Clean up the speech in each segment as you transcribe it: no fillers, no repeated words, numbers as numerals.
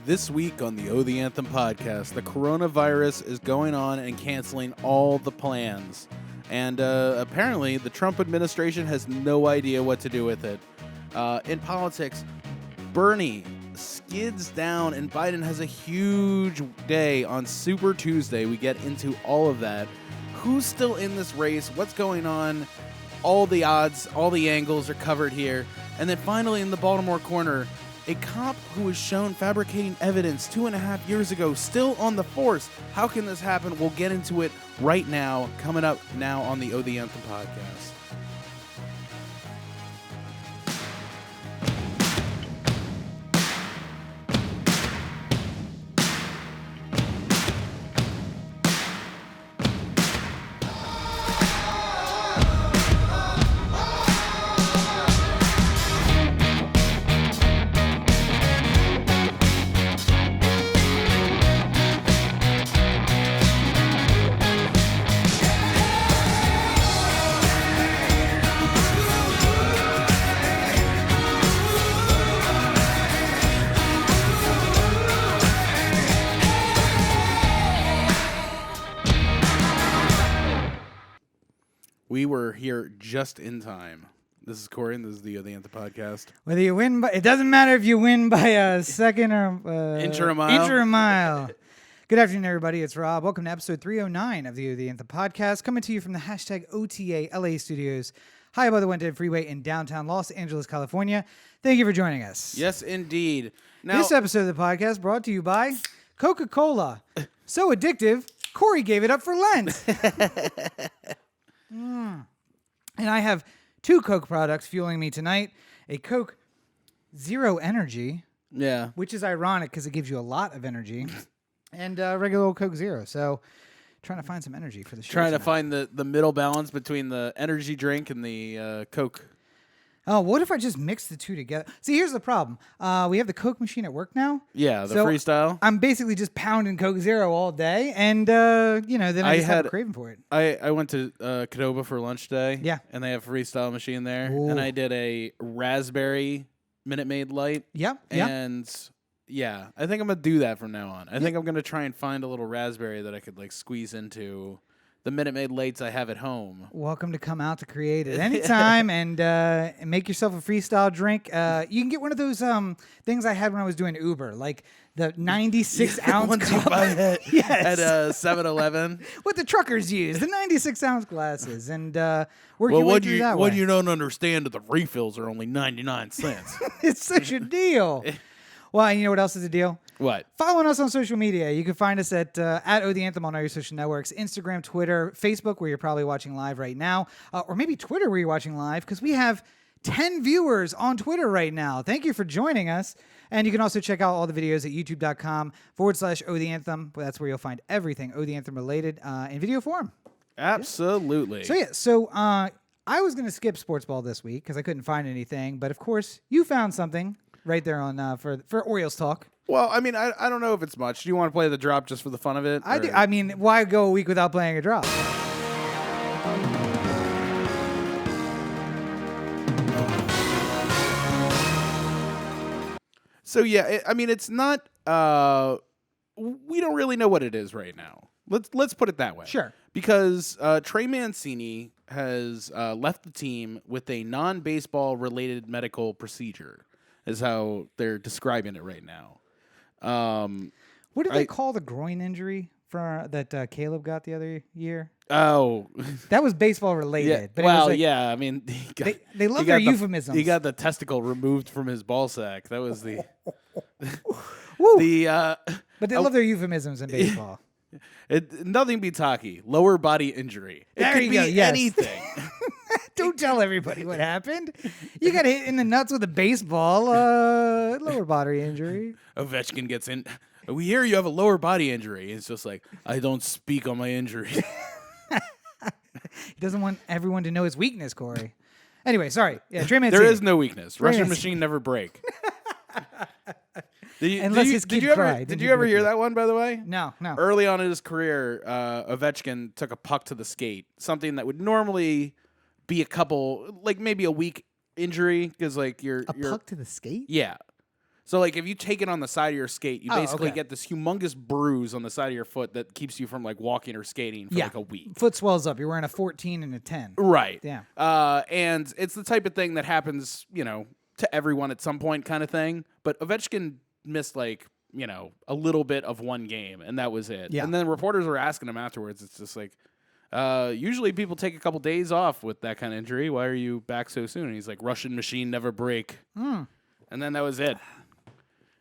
This week on the O The Anthem podcast, the coronavirus is going on and canceling all the plans. And apparently, the Trump administration has no idea what to do with it. In politics, Bernie skids down and Biden has a huge day on Super Tuesday. We get into all of that. Who's still in this race? What's going on? All the odds, all the angles are covered here. And then finally, in the Baltimore corner, a cop who was shown fabricating evidence 2.5 years ago, still on the force. How can this happen? We'll get into it right now, coming up now on the O The Anthem podcast. We were here just in time. This is Corey, and this is the O The Anthem podcast. Whether you win by, it doesn't matter if you win by a second or Inch or a mile. Inch or a mile. Good afternoon, everybody. It's Rob. Welcome to episode 309 of the O The Anthem podcast, coming to you from the hashtag OTA LA studios, high above the 110 freeway in downtown Los Angeles, California. Thank you for joining us. Yes, indeed. Now, This episode of the podcast brought to you by Coca-Cola. So addictive, Corey gave it up for Lent. And I have two Coke products fueling me tonight. A Coke Zero Energy, yeah. which is ironic because it gives you a lot of energy, and regular old Coke Zero. So trying to find some energy for the show Trying to tonight. find the middle balance between the energy drink and the Coke. Oh, what if I just mix the two together? See, here's the problem. We have the Coke machine at work now. Yeah, the So freestyle. I'm basically just pounding Coke Zero all day, and then I just have a craving for it. I went to Qdoba for lunch today. Yeah. And they have a freestyle machine there. Ooh. And I did a raspberry Minute Maid Light. Yep. And yeah, I think I'm going to do that from now on. I think I'm going to try and find a little raspberry that I could like squeeze into the Minute Maid Lights I have at home. Welcome to come out to create at any time and make yourself a freestyle drink. You can get one of those things I had when I was doing Uber, like the 96-ounce Ones you cup. buy at Yes. 7-Eleven. What the truckers use, the 96-ounce glasses. And work your way through that what way. you don't understand is the refills are only 99 cents. It's such a deal. Well, and you know what else is a deal? What? Following us on social media. You can find us at O The Anthem on all your social networks, Instagram, Twitter, Facebook, where you're probably watching live right now, or maybe Twitter where you're watching live, because we have 10 viewers on Twitter right now. Thank you for joining us. And you can also check out all the videos at youtube.com/O The Anthem. That's where you'll find everything O The Anthem related in video form. Absolutely. So I was going to skip sports ball this week because I couldn't find anything. But of course, you found something right there on for Orioles talk. Well, I mean, I don't know if it's much. Do you want to play the drop just for the fun of it? I do. I mean, why go a week without playing a drop? So yeah, I mean, it's not. We don't really know what it is right now. Let's put it that way. Sure. Because Trey Mancini has left the team with a non-baseball related medical procedure, is how they're describing it right now. What did they call the groin injury that Caleb got the other year? Oh, That was baseball related. yeah. But it was like, Yeah. I mean, they love their euphemisms. He got the testicle removed from his ball sack. That was the Woo. But they love their euphemisms in baseball. Nothing beats hockey. Lower body injury. It There could you be go, yes. anything. Don't tell everybody what happened. You got hit in the nuts with a baseball. Lower body injury. Ovechkin gets in. We hear you have a lower body injury. It's just like, I don't speak on my injury. He doesn't want everyone to know his weakness, Corey. Anyway, sorry. Yeah, Trey Mancini. There is no weakness. Russian Mancini. machine never break. Unless his kid cried. Did you ever hear that one, by the way? No. Early on in his career, Ovechkin took a puck to the skate, something that would normally be a couple, like maybe a week injury, because like you're puck to the skate? Yeah. So, like, if you take it on the side of your skate, you basically okay. get this humongous bruise on the side of your foot that keeps you from, like, walking or skating for, like, a week. Foot swells up. You're wearing a 14 and a 10. Right. Yeah. And it's the type of thing that happens, to everyone at some point kind of thing. But Ovechkin missed, like, a little bit of one game, and that was it. Yeah. And then reporters were asking him afterwards. It's just like, usually people take a couple days off with that kind of injury. Why are you back so soon? And he's like, Russian machine never break. And then that was it.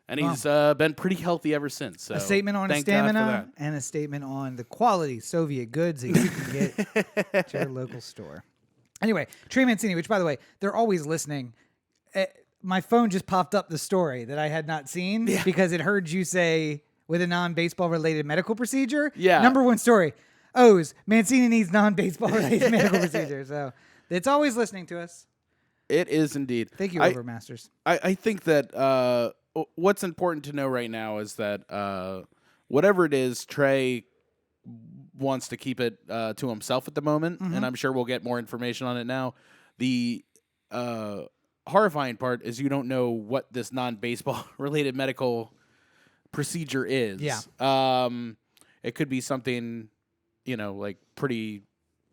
And he's been pretty healthy ever since. So a statement on his stamina and a statement on the quality Soviet goods that you can get at your local store. Anyway, Trey Mancini, which, by the way, they're always listening. My phone just popped up the story that I had not seen because it heard you say with a non-baseball related medical procedure. Yeah. Number one story. O's, Mancini needs non-baseball related medical procedure. So it's always listening to us. It is indeed. Thank you, Overmasters. I think that what's important to know right now is that whatever it is, Trey wants to keep it to himself at the moment, and I'm sure we'll get more information on it now. The horrifying part is you don't know what this non-baseball related medical procedure is. Yeah. It could be something, like pretty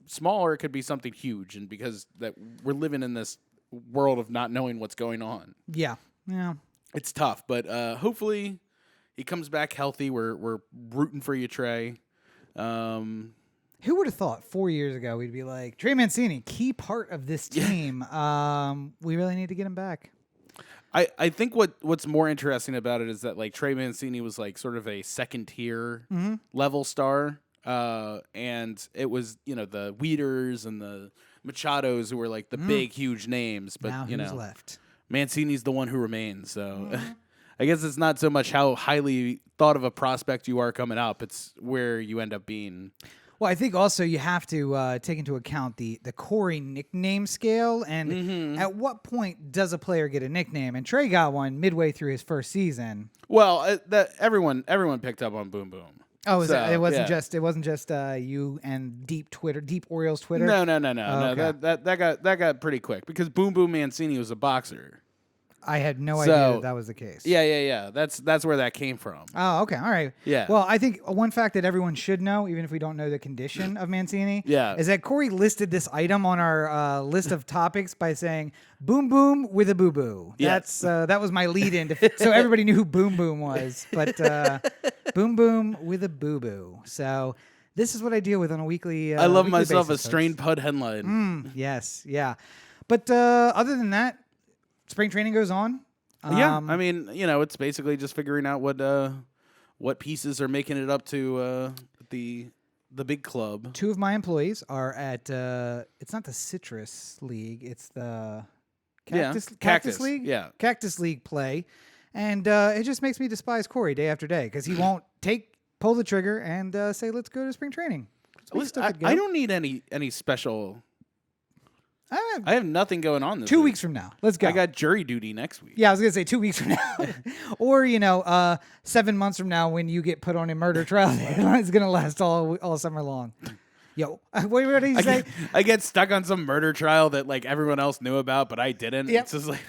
small, or it could be something huge, and because that we're living in this world of not knowing what's going on. Yeah. It's tough, but hopefully he comes back healthy. We're rooting for you, Trey. Who would have thought 4 years ago we'd be like, Trey Mancini, key part of this team. We really need to get him back. I think what's more interesting about it is that, like, Trey Mancini was like sort of a second tier level star. And it was, the Weeders and the Machados who were like the big, huge names. But, now who's left? Mancini's the one who remains. So I guess it's not so much how highly thought of a prospect you are coming up. It's where you end up being. Well, I think also you have to take into account the Corey nickname scale, and at what point does a player get a nickname? And Trey got one midway through his first season. Well, that everyone picked up on Boom Boom. Oh, it wasn't just you and Deep Orioles Twitter. No. Okay. No, that got pretty quick because Boom Boom Mancini was a boxer. I had no idea that was the case. Yeah. That's where that came from. Oh, okay. All right. Yeah. Well, I think one fact that everyone should know, even if we don't know the condition of Mancini, is that Corey listed this item on our list of topics by saying "boom boom with a boo boo." Yes. That was my lead-in, so everybody knew who Boom Boom was. But boom boom with a boo boo. So this is what I deal with on a weekly. I love weekly myself basis, a strained pud headline. Yes. Yeah. But other than that. Spring training goes on. Yeah, I mean, it's basically just figuring out what pieces are making it up to the big club. Two of my employees are at it's not the Citrus League, it's the Cactus League. Yeah, Cactus League play, and it just makes me despise Corey day after day because he won't pull the trigger and say let's go to spring training. I don't need any special. I have nothing going on this 2 week. weeks from now. Let's go. I got jury duty next week. Yeah, I was going to say 2 weeks from now. Or, 7 months from now when you get put on a murder trial. It's going to last all summer long. Yo, what did you say? I get stuck on some murder trial that, like, everyone else knew about, but I didn't. Yep. It's just like...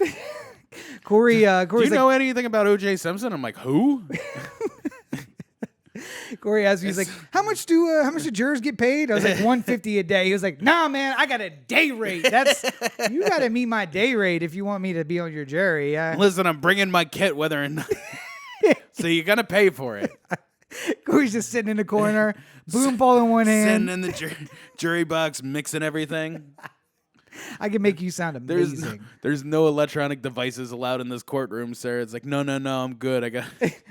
Corey, do you know anything about O.J. Simpson? I'm like, who? Corey asked me, he's like, how much do jurors get paid? I was like, $150 a day. He was like, nah, man, I got a day rate. You got to meet my day rate if you want me to be on your jury. Listen, I'm bringing my kit whether or not. So you're going to pay for it. Corey's just sitting in the corner, boom ball in one hand. Sitting in the jury box, mixing everything. I can make you sound amazing. There's no electronic devices allowed in this courtroom, sir. It's like, no, I'm good.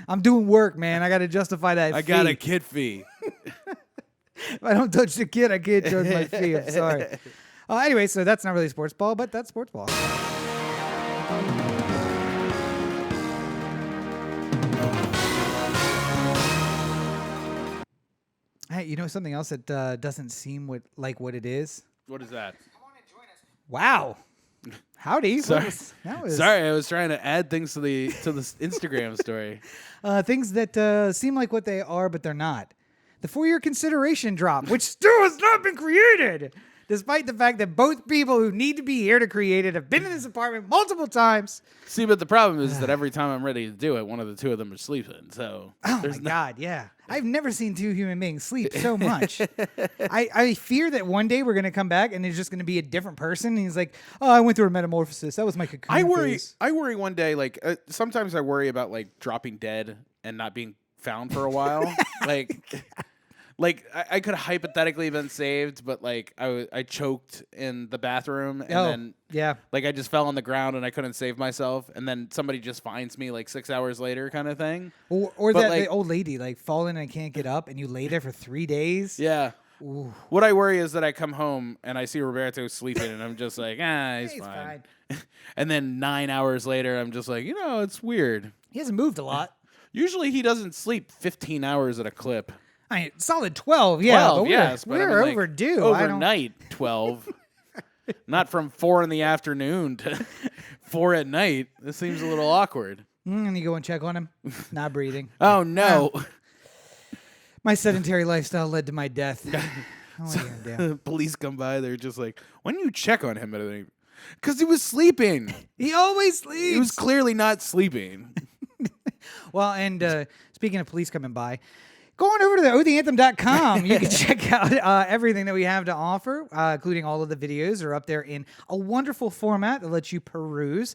I'm doing work, man. I got to justify that I fee. got a kit fee. If I don't touch the kid, I can't charge my fee. I'm sorry. Anyway, so that's not really sports ball, but that's sports ball. Hey, you know something else that doesn't seem like what it is? What is that? Wow. Howdy. Sorry, I was trying to add things to the Instagram story. Things that seem like what they are, but they're not. The 4-year consideration drop, which still has not been created. despite the fact that both people who need to be here to create it have been in this apartment multiple times. See, but the problem is that every time I'm ready to do it, one of the two of them are sleeping. So, oh my God, yeah. I've never seen two human beings sleep so much. I fear that one day we're going to come back and it's just going to be a different person. And he's like, oh, I went through a metamorphosis. That was my cocoon phase. I worry one day, like, sometimes I worry about, like, dropping dead and not being found for a while. Like I could have hypothetically been saved, but like I choked in the bathroom and then like I just fell on the ground and I couldn't save myself, and then somebody just finds me like 6 hours later, kind of thing. Or that like, the old lady like fallen and can't get up, and you lay there for 3 days. Yeah. Ooh. What I worry is that I come home and I see Roberto sleeping, and I'm just like, he's fine. And then 9 hours later, I'm just like, it's weird. He hasn't moved a lot. Usually he doesn't sleep 15 hours at a clip. I mean, solid 12, yeah. 12, yes, we're but overdue. Overnight, 12. Not from 4 in the afternoon to 4 at night. This seems a little awkward. And you go and check on him. Not breathing. Oh, no. My sedentary lifestyle led to my death. What are you going to do? Police come by. They're just like, why didn't you check on him? Because he was sleeping. He always sleeps. He was clearly not sleeping. Well, and speaking of police coming by, go on over to the OTheAnthem.com. You can check out everything that we have to offer, including all of the videos are up there in a wonderful format that lets you peruse.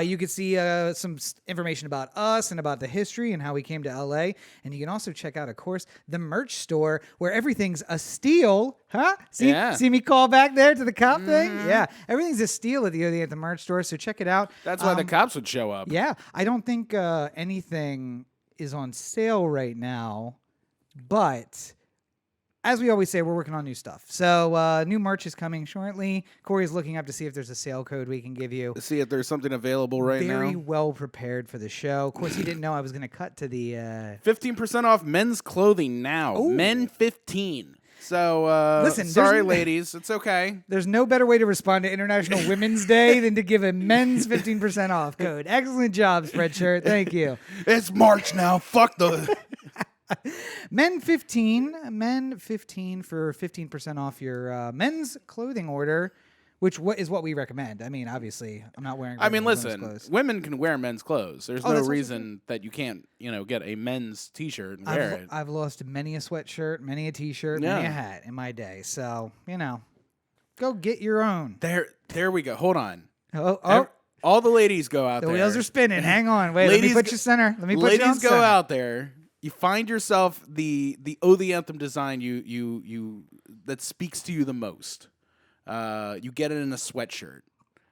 You can see some information about us and about the history and how we came to LA. And you can also check out, of course, the merch store where everything's a steal. Huh? See me call back there to the cop thing? Yeah. Everything's a steal at the O The Anthem merch store, so check it out. That's why the cops would show up. Yeah. I don't think anything is on sale right now. But as we always say, we're working on new stuff. So new merch is coming shortly. Corey's looking up to see if there's a sale code we can give you. See if there's something available right now. Very well prepared for the show. Of course, he didn't know I was going to cut to the 15% off men's clothing now. Ooh. Men 15. So listen, sorry, ladies. It's okay. There's no better way to respond to International Women's Day than to give a men's 15% off code. Excellent job, Spreadshirt. Thank you. It's March now. Fuck the... Men 15 for 15% off your men's clothing order, which is what we recommend. I mean, obviously, I'm not wearing. Listen, clothes. Women can wear men's clothes. There's no reason that you can't, get a men's T-shirt and wear it. I've lost many a sweatshirt, many a T-shirt, many a hat in my day. So go get your own. There we go. Hold on. Oh. All the ladies go out there. The wheels are spinning. Hang on. Wait. Let me put you center. Let me put you on center. Ladies go out there. You find yourself the O The Anthem design you that speaks to you the most. You get it in a sweatshirt,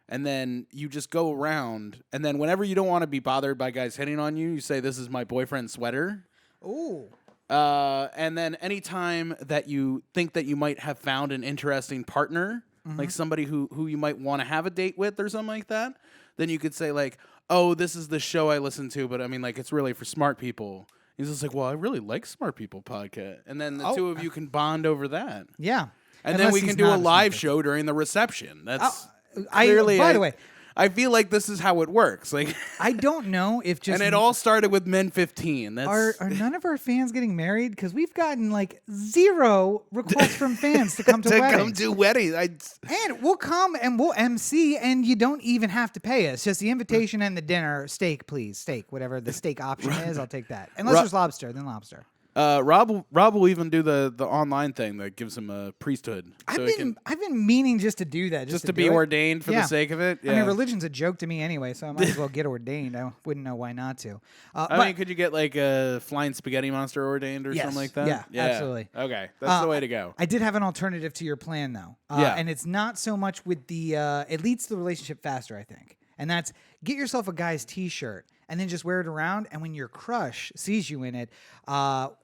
and then you just go around, and then whenever you don't want to be bothered by guys hitting on you, you say, "This is my boyfriend's sweater." Ooh. And then anytime that you think that you might have found an interesting partner, like somebody who you might want to have a date with or something like that, then you could say like, "Oh, this is the show I listen to, but I mean like it's really for smart people." He's just like, well, I really like Smart People podcast. And then the two of you can bond over that. Yeah. And then we can do a live show during the reception. That's clearly... By the way... I feel like this is how it works. Like I don't know if just... And it all started with Men 15. Are none of our fans getting married? Because we've gotten like 0 requests from fans to come to weddings. Come to weddings. And we'll come and we'll MC, and you don't even have to pay us. Just the invitation and the dinner. Steak, please. Steak. Whatever the steak option is, I'll take that. Unless there's lobster, then lobster. Rob will even do the online thing that gives him a priesthood. I've been meaning just to do that, just to be ordained for the sake of it. Yeah. I mean, religion's a joke to me anyway, so I might as well get ordained. I wouldn't know why not to. I mean, could you get like a flying spaghetti monster ordained or something like that? Yeah, absolutely. Okay, that's the way to go. I did have an alternative to your plan though, and it's not so much with the. It leads to the relationship faster, I think, and that's get yourself a guy's T-shirt. And then just wear it around, and when your crush sees you in it,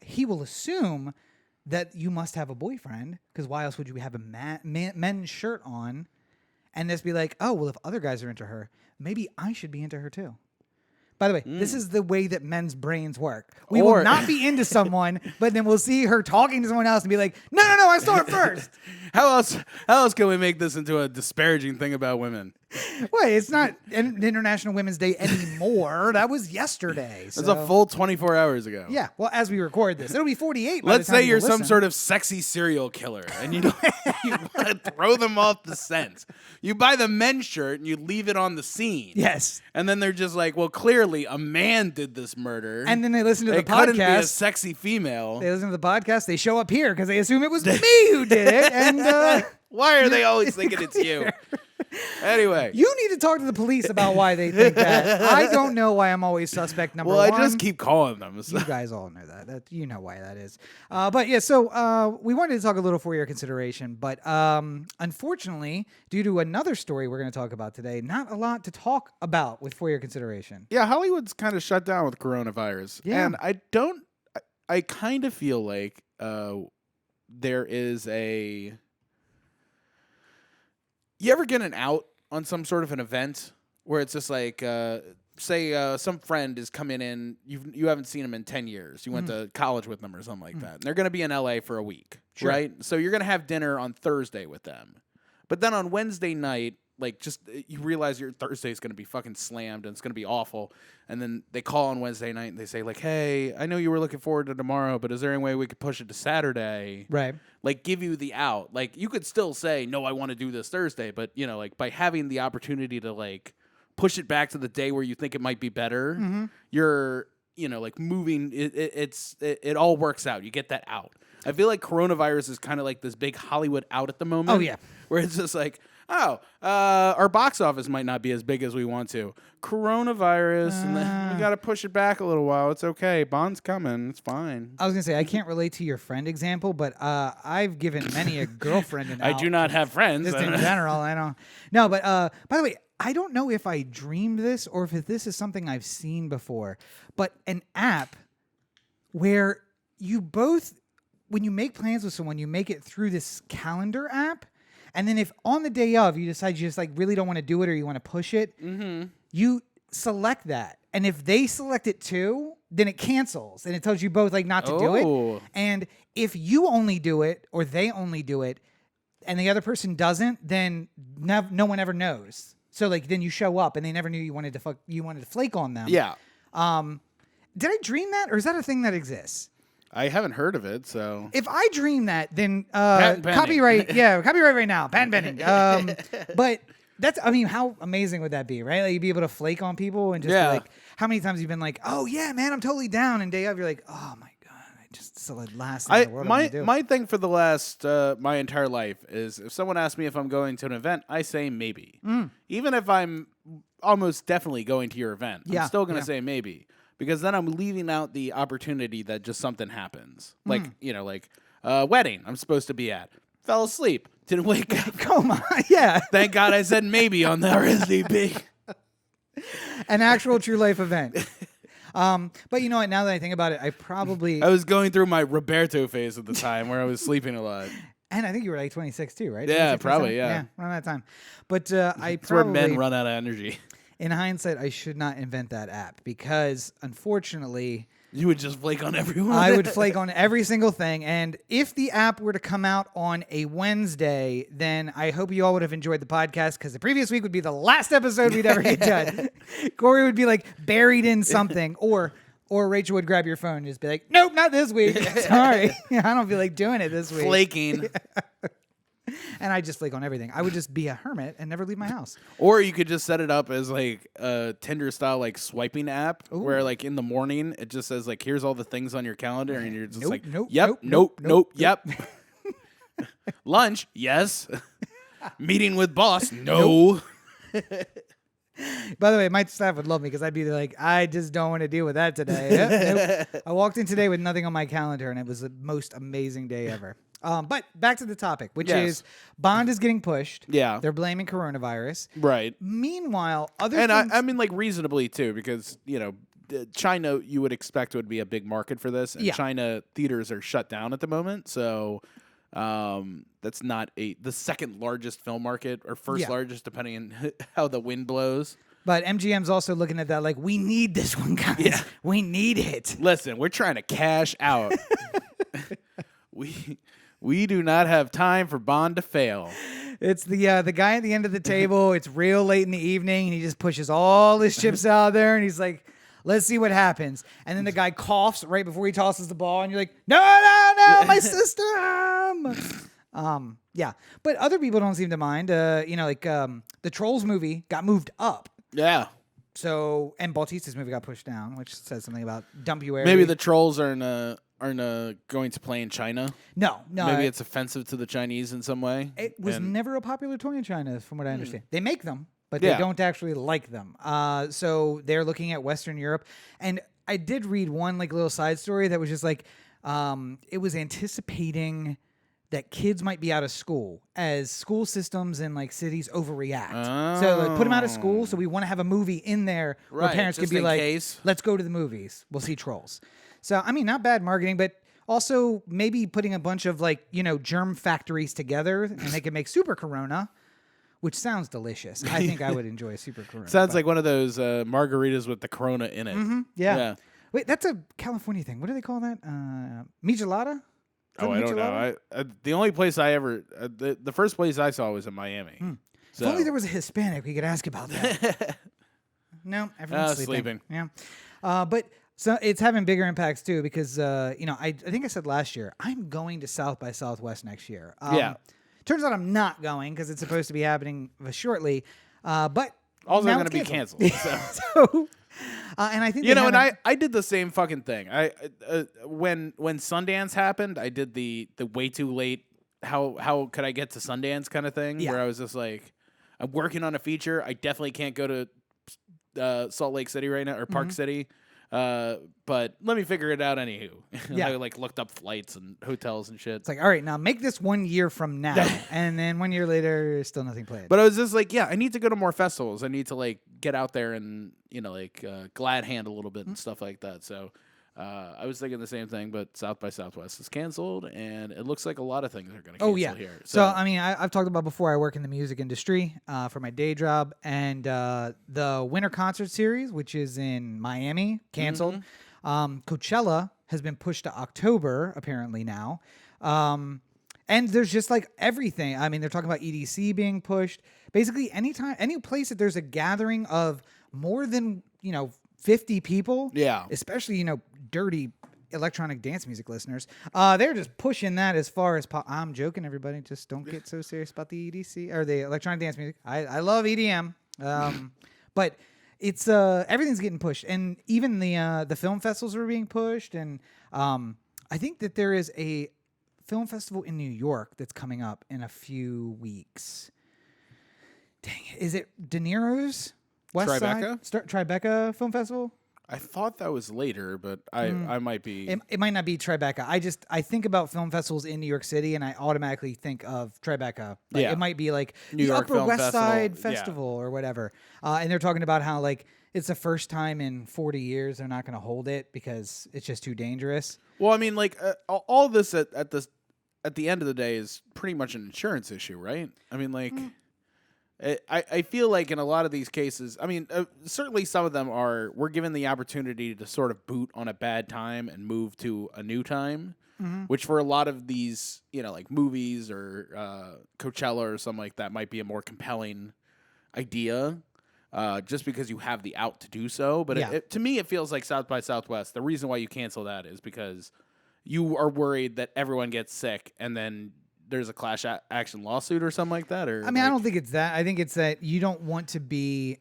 he will assume that you must have a boyfriend, because why else would you have a men's shirt on? And just be like, oh, well, if other guys are into her, maybe I should be into her too. By the way, this is the way that men's brains work. We will not be into someone, but then we'll see her talking to someone else and be like, no, I saw her first. How else can we make this into a disparaging thing about women? Wait, it's not International Women's Day anymore. That was yesterday. That's a full 24 hours ago. Yeah. Well, as we record this, it'll be 48. Let's say you're some sort of sexy serial killer, and you want to throw them off the scent. You buy the men's shirt and you leave it on the scene. Yes. And then they're just like, well, clearly a man did this murder. And then they listen to the It couldn't be a podcast. sexy female. They listen to the podcast. They show up here because they assume it was me who did it. And why are they always thinking it's you? Anyway. you need to talk to the police about why they think that. I don't know why I'm always suspect number Well, one. I just keep calling them. You guys all know that. You know why that is. But yeah, so we wanted to talk a little for your consideration, but unfortunately, due to another story we're going to talk about today, not a lot to talk about with for your consideration. Yeah, Hollywood's kind of shut down with coronavirus. Yeah. And I kind of feel like there is a... You ever get an out on some sort of an event where it's just like, say some friend is coming in, you haven't seen him in 10 years. You went to college with them or something like that. And they're going to be in LA for a week, right? So you're going to have dinner on Thursday with them. But then on Wednesday night, like just you realize your Thursday is going to be fucking slammed and it's going to be awful. And then they call on Wednesday night and they say like, hey, I know you were looking forward to tomorrow, but is there any way we could push it to Saturday? Right. Like give you the out. Like you could still say, no, I want to do this Thursday. But, you know, like by having the opportunity to like push it back to the day where you think it might be better, you're, you know, like moving. It all works out. You get that out. I feel like coronavirus is kind of like this big Hollywood out at the moment. Oh, yeah. Where it's just like, our box office might not be as big as we want to. Coronavirus, and then we got to push it back a little while. It's okay. Bond's coming. It's fine. I was going to say, I can't relate to your friend example, but I've given many a girlfriend an out. I do not have friends. Just in general, I don't. No, but by the way, I don't know if I dreamed this or if this is something I've seen before, but an app where you both, when you make plans with someone, you make it through this calendar app. And then if on the day of you decide you just like really don't want to do it or you want to push it, you select that. And if they select it too, then it cancels and it tells you both like not to do it. And if you only do it or they only do it and the other person doesn't, then no one ever knows. So like then you show up and they never knew you wanted to flake on them. Yeah. Did I dream that or is that a thing that exists? I haven't heard of it, so... If I dream that, then Patent pending. Copyright right now. Patent pending. But that's, I mean, how amazing would that be, right? Like, you'd be able to flake on people and just be like, how many times you've been like, oh, yeah, man, I'm totally down. And day of, you're like, oh, my God, it's the last thing in the world I'm gonna do. My thing for the last, my entire life is if someone asks me if I'm going to an event, I say maybe. Even if I'm almost definitely going to your event, I'm still going to say maybe. Because then I'm leaving out the opportunity that just something happens. Like, you know, like a wedding I'm supposed to be at. Fell asleep. Didn't wake up. Come on. Yeah. Thank God I said maybe on the RSVP. An actual true life event. But you know what? Now that I think about it, I was going through my Roberto phase at the time where I was sleeping a lot. And I think you were like 26 too, right? Yeah, 26, probably, 27? yeah. Around that time. But It's where men run out of energy. In hindsight, I should not invent that app because, unfortunately... You would just flake on everyone? I would flake on every single thing. And if the app were to come out on a Wednesday, then I hope you all would have enjoyed the podcast because the previous week would be the last episode we'd ever get done. Corey would be like buried in something or Rachel would grab your phone and just be like, nope, not this week. Sorry. I don't feel like doing it this week. Flaking. And I just flake on everything. I would just be a hermit and never leave my house. Or you could just set it up as like a Tinder style like swiping app where like in the morning it just says like here's all the things on your calendar and you're just nope. Yep. Lunch, yes. Meeting with boss, no. By the way, my staff would love me because I'd be like, I just don't want to deal with that today. Nope. I walked in today with nothing on my calendar, and it was the most amazing day ever. But back to the topic, which is Bond is getting pushed. Yeah. They're blaming coronavirus. Right. Meanwhile, other and things... I mean, like, reasonably, too, because, you know, China, you would expect would be a big market for this, and China theaters are shut down at the moment, so... that's not the second largest film market or first largest, depending on how the wind blows. But MGM's also looking at that like, we need this one, guys. Yeah. We need it. Listen, we're trying to cash out. We do not have time for Bond to fail. It's the guy at the end of the table. It's real late in the evening, and he just pushes all his chips out there, and he's like, let's see what happens. And then the guy coughs right before he tosses the ball, and you're like, no, my system. Yeah. But other people don't seem to mind. The Trolls movie got moved up. Yeah. So, and Bautista's movie got pushed down, which says something about dumpuary. Maybe the Trolls aren't going to play in China. No. Maybe it's offensive to the Chinese in some way. It was never a popular toy in China, from what I understand. They make them, but they don't actually like them. So they're looking at Western Europe. And I did read one little side story that was just it was anticipating that kids might be out of school as school systems in cities overreact. So put them out of school. So we want to have a movie in there where parents can be like, let's go to the movies. We'll see Trolls. So, I mean, not bad marketing, but also maybe putting a bunch of germ factories together and they can make Super Corona, which sounds delicious. I think I would enjoy a Super Corona. Sounds like one of those margaritas with the Corona in it. Mm-hmm, yeah. Wait, that's a California thing. What do they call that? Michelada? Oh, I don't know. The only place I ever, the first place I saw was in Miami. So. If only there was a Hispanic we could ask about that. No, everyone's sleeping. Yeah. But so it's having bigger impacts too because, I think I said last year, I'm going to South by Southwest next year. Turns out I'm not going because it's supposed to be happening shortly. But also going to be canceled. So. And I think and I did the same fucking thing. When Sundance happened, I did the way too late. How could I get to Sundance kind of thing? Yeah. Where I was just like, I'm working on a feature. I definitely can't go to Salt Lake City right now or Park City. But let me figure it out anywho. Yeah. I looked up flights and hotels and shit. It's like, all right, now make this 1 year from now. And then 1 year later, still nothing planned. But I was just like, I need to go to more festivals. I need to get out there and, glad hand a little bit and stuff like that. So I was thinking the same thing, but South by Southwest is canceled, and it looks like a lot of things are going to cancel here. So I mean, I've talked about before, I work in the music industry for my day job, and the Winter Concert Series, which is in Miami, canceled. Coachella has been pushed to October, apparently now. And there's just everything. I mean, they're talking about EDC being pushed. Basically, any place that there's a gathering of more than, 50 people, especially, dirty electronic dance music listeners, they're just pushing that as far as I'm joking, everybody. Just don't get so serious about the EDC or the electronic dance music. I love EDM, but it's everything's getting pushed, and even the film festivals are being pushed. And I think that there is a film festival in New York that's coming up in a few weeks. Dang it. Is it De Niro's West Tribeca? Side? Tribeca Film Festival? I thought that was later, but I might be... It might not be Tribeca. I think about film festivals in New York City, and I automatically think of Tribeca. It might be New the York Upper Film West Side Festival. Festival or whatever. And they're talking about how it's the first time in 40 years they're not going to hold it because it's just too dangerous. Well, I mean, all this at the end of the day is pretty much an insurance issue, right? I mean, I feel like in a lot of these cases, I mean, certainly some of them we're given the opportunity to sort of boot on a bad time and move to a new time, which for a lot of these, movies or Coachella or something like that might be a more compelling idea just because you have the out to do so. But to me, it feels like South by Southwest. The reason why you cancel that is because you are worried that everyone gets sick and then there's a class action lawsuit or something like that. Or I mean, I don't think it's that. I think it's that you don't want to be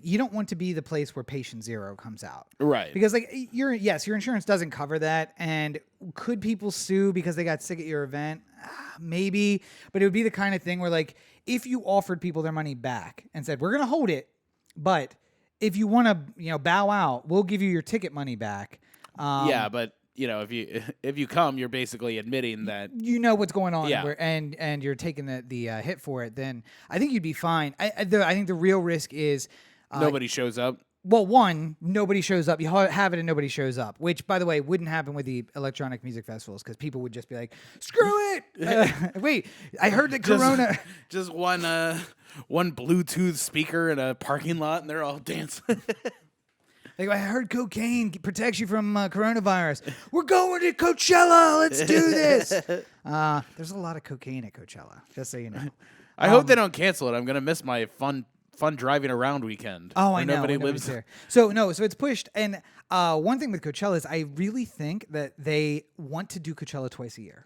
the place where patient zero comes out. Right. Because your insurance doesn't cover that. And could people sue because they got sick at your event? Maybe. But it would be the kind of thing where if you offered people their money back and said, we're going to hold it, but if you want to, bow out, we'll give you your ticket money back. But if you come, you're basically admitting that you know what's going on, and you're taking the hit for it. Then I think you'd be fine. I think the real risk is nobody shows up. Well, one, nobody shows up. You have it and nobody shows up, which, by the way, wouldn't happen with the electronic music festivals because people would just be like, "Screw it!" Wait, I heard that Corona. Just one Bluetooth speaker in a parking lot, and they're all dancing. Like, I heard cocaine protects you from coronavirus. We're going to Coachella. Let's do this. There's a lot of cocaine at Coachella, just so you know. I hope they don't cancel it. I'm going to miss my fun driving around weekend. Oh, I know. Nobody lives there. So it's pushed. And one thing with Coachella is I really think that they want to do Coachella twice a year.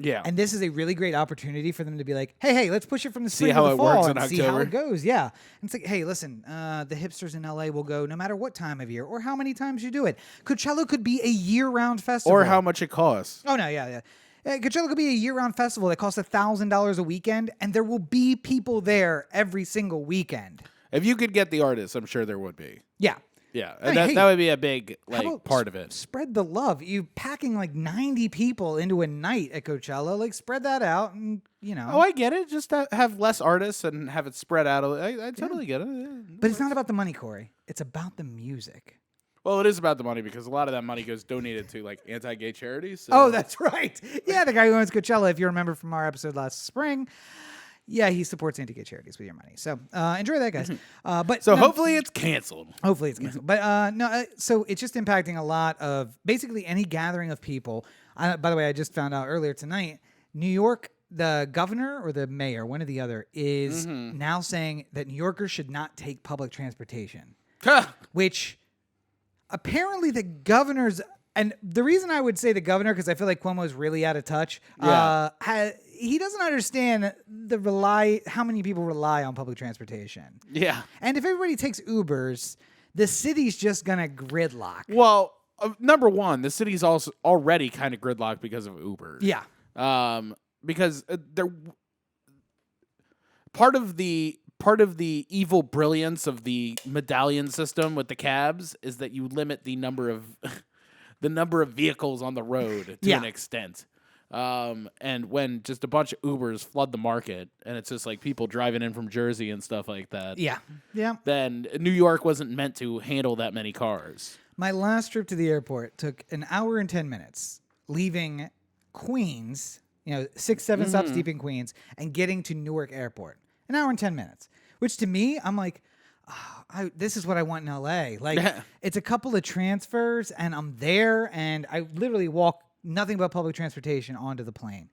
Yeah. And this is a really great opportunity for them to be like, hey, let's push it from the spring see how to the it fall works and in see how October. it goes. Yeah. And it's like, hey, listen, the hipsters in LA will go no matter what time of year or how many times you do it. Coachella could be a year-round festival. Or how much it costs. Oh, no, yeah. Coachella could be a year-round festival that costs $1,000 a weekend, and there will be people there every single weekend. If you could get the artists, I'm sure there would be. Yeah. Yeah, I mean, that would be a big part of it. Spread the love. You packing like 90 people into a night at Coachella, like spread that out, and Oh, I get it. Just have less artists and have it spread out. I totally get it. Yeah. But it's not about the money, Corey. It's about the music. Well, it is about the money because a lot of that money goes donated to like anti-gay charities. So. Oh, that's right. Yeah, the guy who owns Coachella, if you remember from our episode last spring. Yeah, he supports anti-gay charities with your money. So enjoy that, guys. Hopefully it's canceled. Hopefully it's canceled. But so it's just impacting a lot of basically any gathering of people. By the way, I just found out earlier tonight, New York, the governor or the mayor, one or the other, is now saying that New Yorkers should not take public transportation, which apparently the governor's. And the reason I would say the governor, because I feel like Cuomo is really out of touch, he doesn't understand how many people rely on public transportation. Yeah. And if everybody takes Ubers, the city's just going to gridlock. Well, number one, the city's also already kind of gridlocked because of Uber. Yeah. Because they're part of the evil brilliance of the medallion system with the cabs is that you limit the number of vehicles on the road to an extent. And when just a bunch of Ubers flood the market and it's just like people driving in from Jersey and stuff like that. Yeah. Then New York wasn't meant to handle that many cars. My last trip to the airport took an hour and 10 minutes, leaving Queens, 6-7 stops deep in Queens, and getting to Newark Airport. An hour and 10 minutes, which to me, I'm like, this is what I want in LA. Like, it's a couple of transfers, and I'm there, and I literally walk nothing but public transportation onto the plane.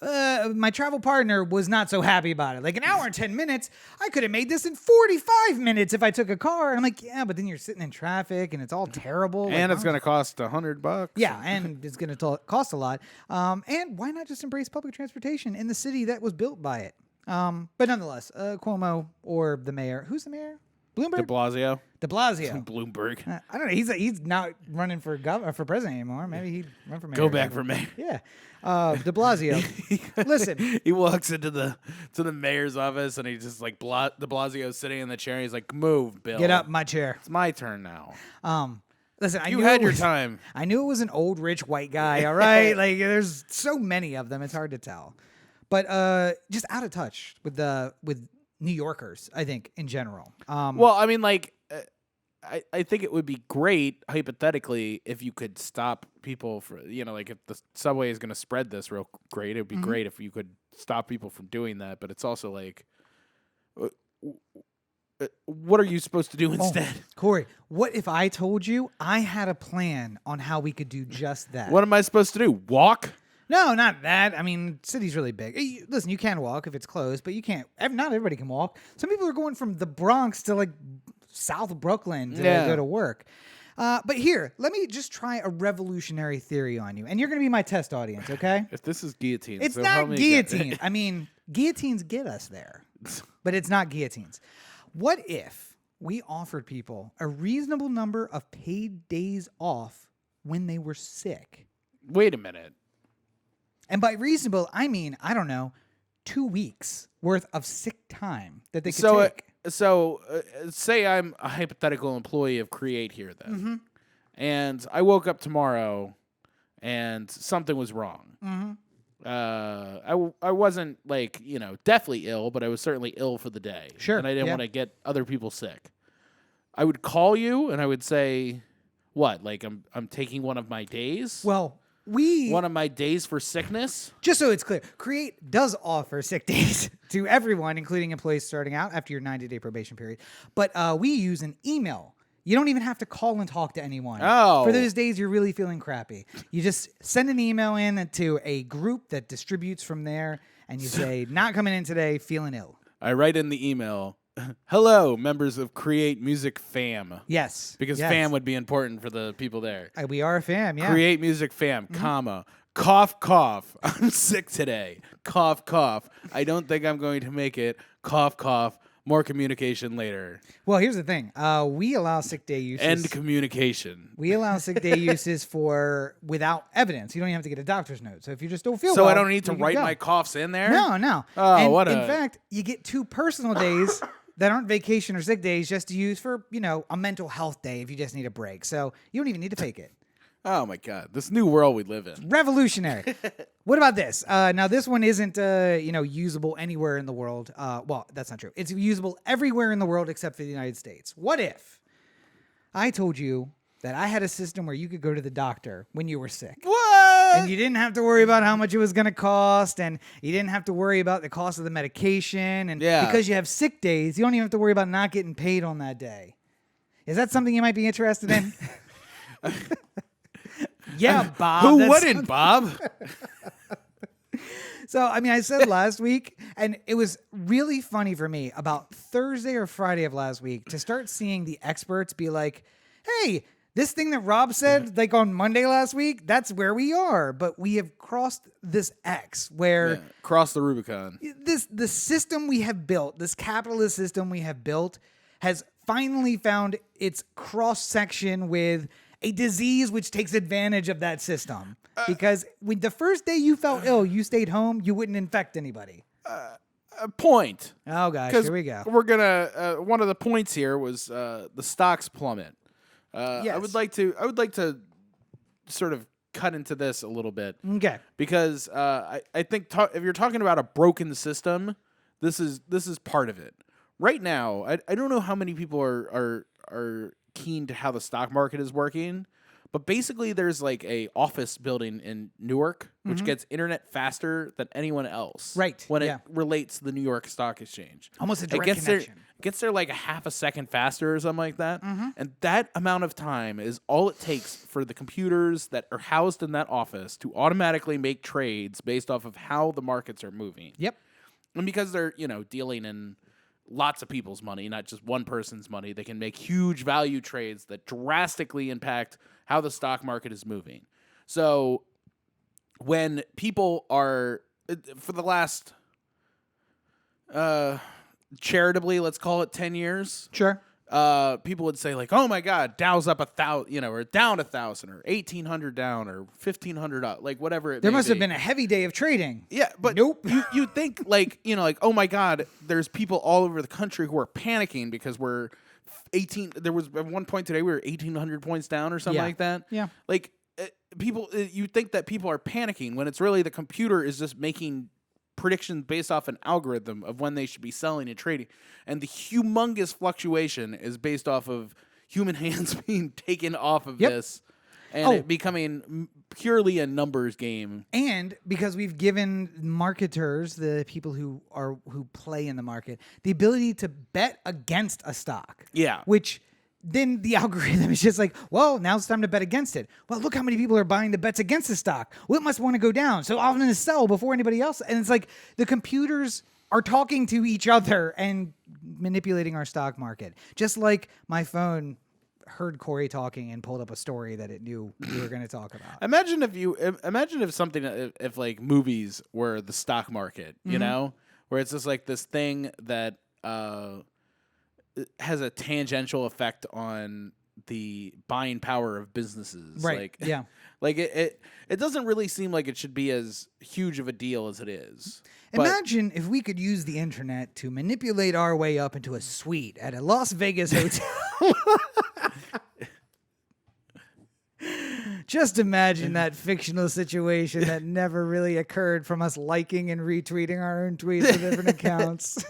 My travel partner was not so happy about it. Like, an hour and 10 minutes, I could have made this in 45 minutes if I took a car. And I'm like, yeah, but then you're sitting in traffic, and it's all terrible. And it's going to cost $100. Yeah, and it's going to cost a lot. And why not just embrace public transportation in the city that was built by it? But nonetheless, Cuomo or the mayor. Who's the mayor? Bloomberg? De Blasio. Bloomberg. Bloomberg. I don't know. He's not running for president anymore. Maybe he'd run for mayor. Go back for mayor. Yeah. De Blasio. Listen. He walks into the mayor's office and he's just like De Blasio sitting in the chair. And he's like, "Move, Bill. Get up, my chair. It's my turn now." Listen, you had your time. I knew it was an old rich white guy. All right, like there's so many of them. It's hard to tell. But just out of touch with New Yorkers, I think, in general. Well, I mean, like, I think it would be great, hypothetically, if you could stop people for, like if the subway is going to spread this real great, it would be great if you could stop people from doing that. But it's also like, what are you supposed to do instead? Corey, what if I told you I had a plan on how we could do just that? What am I supposed to do? Walk? No, not that. I mean, city's really big. Listen, you can walk if it's closed, but you can't. Not everybody can walk. Some people are going from the Bronx to like South Brooklyn to go to work. But here, let me just try a revolutionary theory on you, and you're going to be my test audience, okay? If this is guillotine, it's not guillotine. I mean, guillotines get us there, but it's not guillotines. What if we offered people a reasonable number of paid days off when they were sick? Wait a minute. And by reasonable, I mean, I don't know, 2 weeks worth of sick time that they could take. So say I'm a hypothetical employee of Create here then. And I woke up tomorrow and something was wrong. I wasn't like, deathly ill, but I was certainly ill for the day. Sure. And I didn't want to get other people sick. I would call you and I would say, what? Like I'm taking one of my days? Well, one of my days for sickness? Just so it's clear, Create does offer sick days to everyone, including employees starting out after your 90-day probation period. But we use an email You don't even have to call and talk to anyone. Oh. For those days you're really feeling crappy. You just send an email in to a group that distributes from there, and you say, not coming in today, feeling ill. I write in the email, hello, members of Create Music Fam. Yes. Because yes. fam would be important for the people there. We are a fam, yeah. Create Music Fam, comma, cough, cough. I'm sick today. Cough, cough. I don't think I'm going to make it. Cough, cough. More communication later. Well, here's the thing. We allow sick day uses. End communication. We allow sick day uses for without evidence. You don't even have to get a doctor's note. So if you just don't feel so well, I don't need to you can write go. my coughs in there? No. Oh, and in fact, you get 2 personal days that aren't vacation or sick days just to use for, a mental health day if you just need a break. So you don't even need to take it. Oh, my God. This new world we live in. Revolutionary. What about this? Now, this one isn't, usable anywhere in the world. Well, that's not true. It's usable everywhere in the world except for the United States. What if I told you that I had a system where you could go to the doctor when you were sick? What? And you didn't have to worry about how much it was going to cost, and you didn't have to worry about the cost of the medication. And because you have sick days, you don't even have to worry about not getting paid on that day. Is that something you might be interested in? Yeah, Bob. Who wouldn't, Bob? So, I said last week, and it was really funny for me about Thursday or Friday of last week to start seeing the experts be like, hey, this thing that Rob said like on Monday last week, that's where we are. But we have crossed this X where cross the Rubicon. The system we have built, this capitalist system we have built, has finally found its cross section with a disease which takes advantage of that system. Because when the first day you felt ill, you stayed home, you wouldn't infect anybody. Point. Oh, gosh, here we go. We're going to, one of the points here was the stocks plummet. Yes. I would like to sort of cut into this a little bit. Okay. Because I think if you're talking about a broken system, this is part of it. Right now, I don't know how many people are keen to how the stock market is working, but basically there's like a office building in Newark which gets internet faster than anyone else. Right. When it relates to the New York Stock Exchange. Almost a direct connection. It gets there like a half a second faster or something like that. And that amount of time is all it takes for the computers that are housed in that office to automatically make trades based off of how the markets are moving. Yep. And because they're, dealing in lots of people's money, not just one person's money, they can make huge value trades that drastically impact how the stock market is moving. So when people are, for the last, charitably, let's call it 10 years. Sure. People would say like, oh my God, Dow's up 1,000, or down 1,000 or 1,800 down or 1,500 up, like whatever it There may must be. have been a heavy day of trading. Yeah, but nope. you think like, oh my God, there's people all over the country who are panicking because we're 18. There was at one point today we were 1,800 points down or something like that. Yeah. Like people, you think that people are panicking when it's really the computer is just making predictions based off an algorithm of when they should be selling and trading, and the humongous fluctuation is based off of human hands being taken off of this and it becoming purely a numbers game. And because we've given marketers, the people who play in the market, the ability to bet against a stock. Yeah. Which then the algorithm is just like, well, now it's time to bet against it. Well, look how many people are buying the bets against the stock. Well, it must want to go down. So I'm going to sell before anybody else. And it's like the computers are talking to each other and manipulating our stock market. Just like my phone heard Corey talking and pulled up a story that it knew we were going to talk about. Imagine if like movies were the stock market, where it's just like this thing that has a tangential effect on the buying power of businesses. Right. Like it doesn't really seem like it should be as huge of a deal as it is. Imagine if we could use the internet to manipulate our way up into a suite at a Las Vegas hotel. Just imagine that fictional situation that never really occurred from us liking and retweeting our own tweets with different accounts.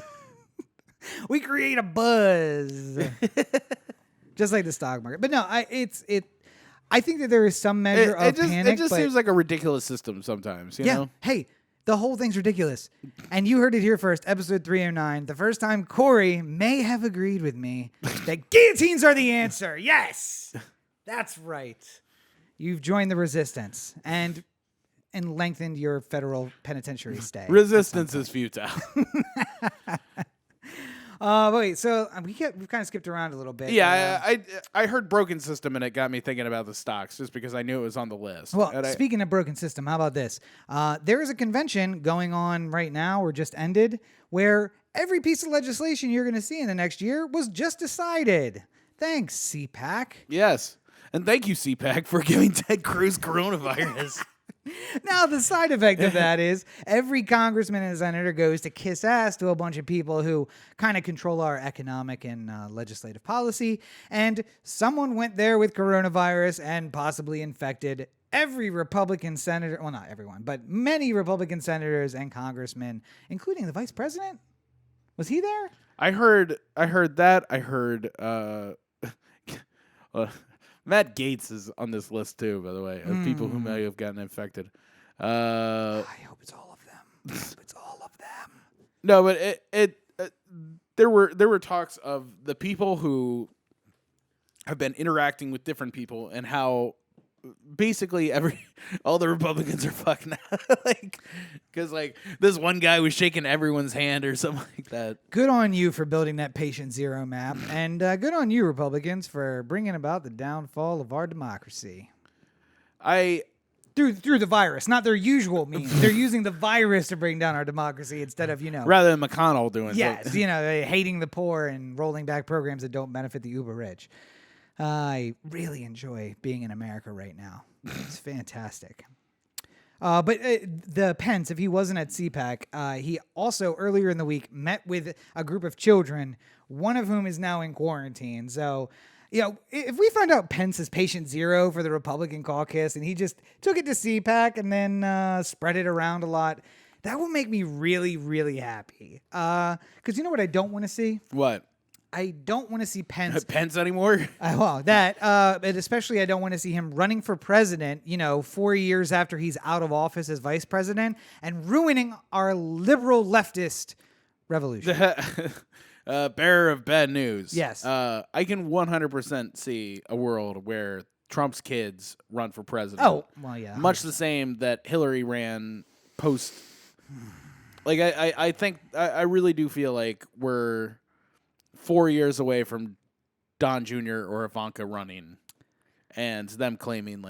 We create a buzz. Just like the stock market. But no, I think that there is some measure of panic. It just seems like a ridiculous system sometimes, you know? Hey, The whole thing's ridiculous. And you heard it here first, episode 309. The first time Corey may have agreed with me that guillotines are the answer. Yes, that's right. You've joined the resistance and lengthened your federal penitentiary stay. Resistance is futile. Wait, so we've kind of skipped around a little bit. Yeah, I heard broken system and it got me thinking about the stocks just because I knew it was on the list. Well, speaking of broken system, how about this? There is a convention going on right now or just ended where every piece of legislation you're going to see in the next year was just decided. Thanks, CPAC. Yes. And thank you, CPAC, for giving Ted Cruz coronavirus. Now, the side effect of that is every congressman and senator goes to kiss ass to a bunch of people who kind of control our economic and legislative policy. And someone went there with coronavirus and possibly infected every Republican senator. Well, not everyone, but many Republican senators and congressmen, including the vice president. Was he there? I heard that. I heard Matt Gaetz is on this list too, by the way, of people who may have gotten infected. I hope it's all of them. I hope it's all of them. No, but there were talks of the people who have been interacting with different people and how basically all the Republicans are fucking because this one guy was shaking everyone's hand or something like that. Good on you for building that patient zero map, and good on you Republicans for bringing about the downfall of our democracy. Through the virus, not their usual means. They're using the virus to bring down our democracy instead of rather than McConnell doing yes, hating the poor and rolling back programs that don't benefit the uber rich. I really enjoy being in America right now. It's fantastic. But the Pence, if he wasn't at CPAC, he also earlier in the week met with a group of children, one of whom is now in quarantine. So, if we find out Pence is patient zero for the Republican caucus and he just took it to CPAC and then spread it around a lot, that will make me really, really happy. Because you know what I don't want to see? What? I don't want to see Pence anymore. But especially I don't want to see him running for president, 4 years after he's out of office as vice president and ruining our liberal leftist revolution. Bearer of bad news. Yes. I can 100% see a world where Trump's kids run for president. Oh, well, yeah. Much the same that Hillary ran post. I think I really do feel like we're 4 years away from Don Jr. or Ivanka running, and them claiming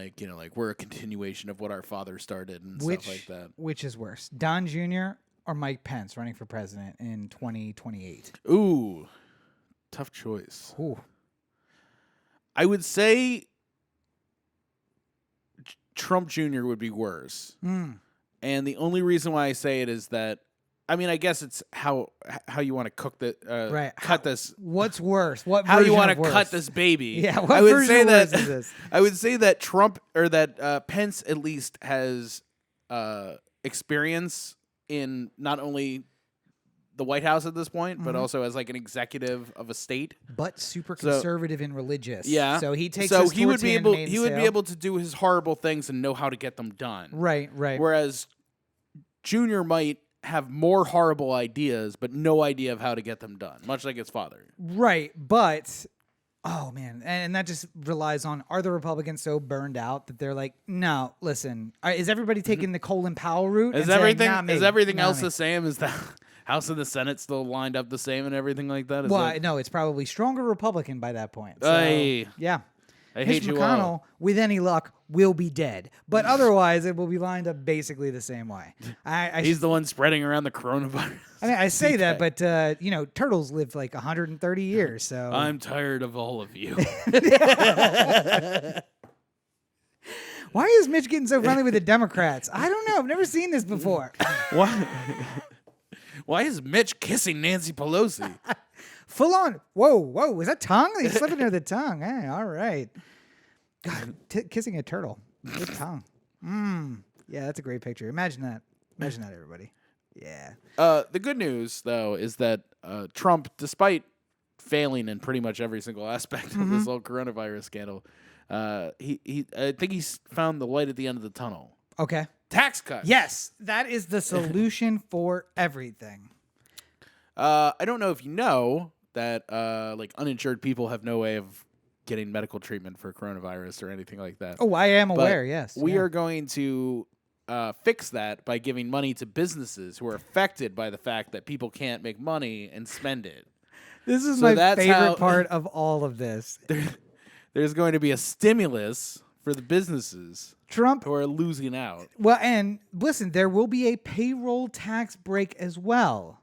we're a continuation of what our father started and stuff like that. Which is worse, Don Jr. or Mike Pence running for president in 2028? Ooh, tough choice. Ooh. I would say Trump Jr. would be worse. And the only reason why I say it is that I guess it's how you want to cook right. Cut this. What's worse? What how you want to cut this baby? Yeah, what version of worse is this? I would say that Trump or that Pence at least has experience in not only the White House at this point, but also as an executive of a state. But super conservative and religious. Yeah. So he takes. So his he would be able. He would be tail. able to do his horrible things and know how to get them done. Right. Whereas Junior might have more horrible ideas, but no idea of how to get them done, much like his father. Right, but oh man, and that just relies on, are the Republicans so burned out that they're like, no, listen, is everybody taking the Colin Powell route? Is everything else the same? Is the House and the Senate still lined up the same and everything like that? No, it's probably stronger Republican by that point. So, yeah. I hate you McConnell, all. with any luck, will be dead. But otherwise, it will be lined up basically the same way. He's the one spreading around the coronavirus. I say that, but, turtles live 130 years, so... I'm tired of all of you. Why is Mitch getting so friendly with the Democrats? I don't know. I've never seen this before. Why is Mitch kissing Nancy Pelosi? Full on. Whoa. Is that tongue? He's slipping near the tongue. Hey, all right. God, kissing a turtle. Good tongue. Yeah, that's a great picture. Imagine that. Imagine that, everybody. Yeah. The good news, though, is that Trump, despite failing in pretty much every single aspect of this whole coronavirus scandal, I think he's found the light at the end of the tunnel. Okay. Tax cuts. Yes, that is the solution for everything. I don't know if you know that like uninsured people have no way of getting medical treatment for coronavirus or anything like that. Oh, I am But aware, yes. We are going to fix that by giving money to businesses who are affected by the fact that people can't make money and spend it. This is So my favorite how- part of all of this. There's going to be a stimulus for the businesses Trump, who are losing out. well, and listen, there will be a payroll tax break as well.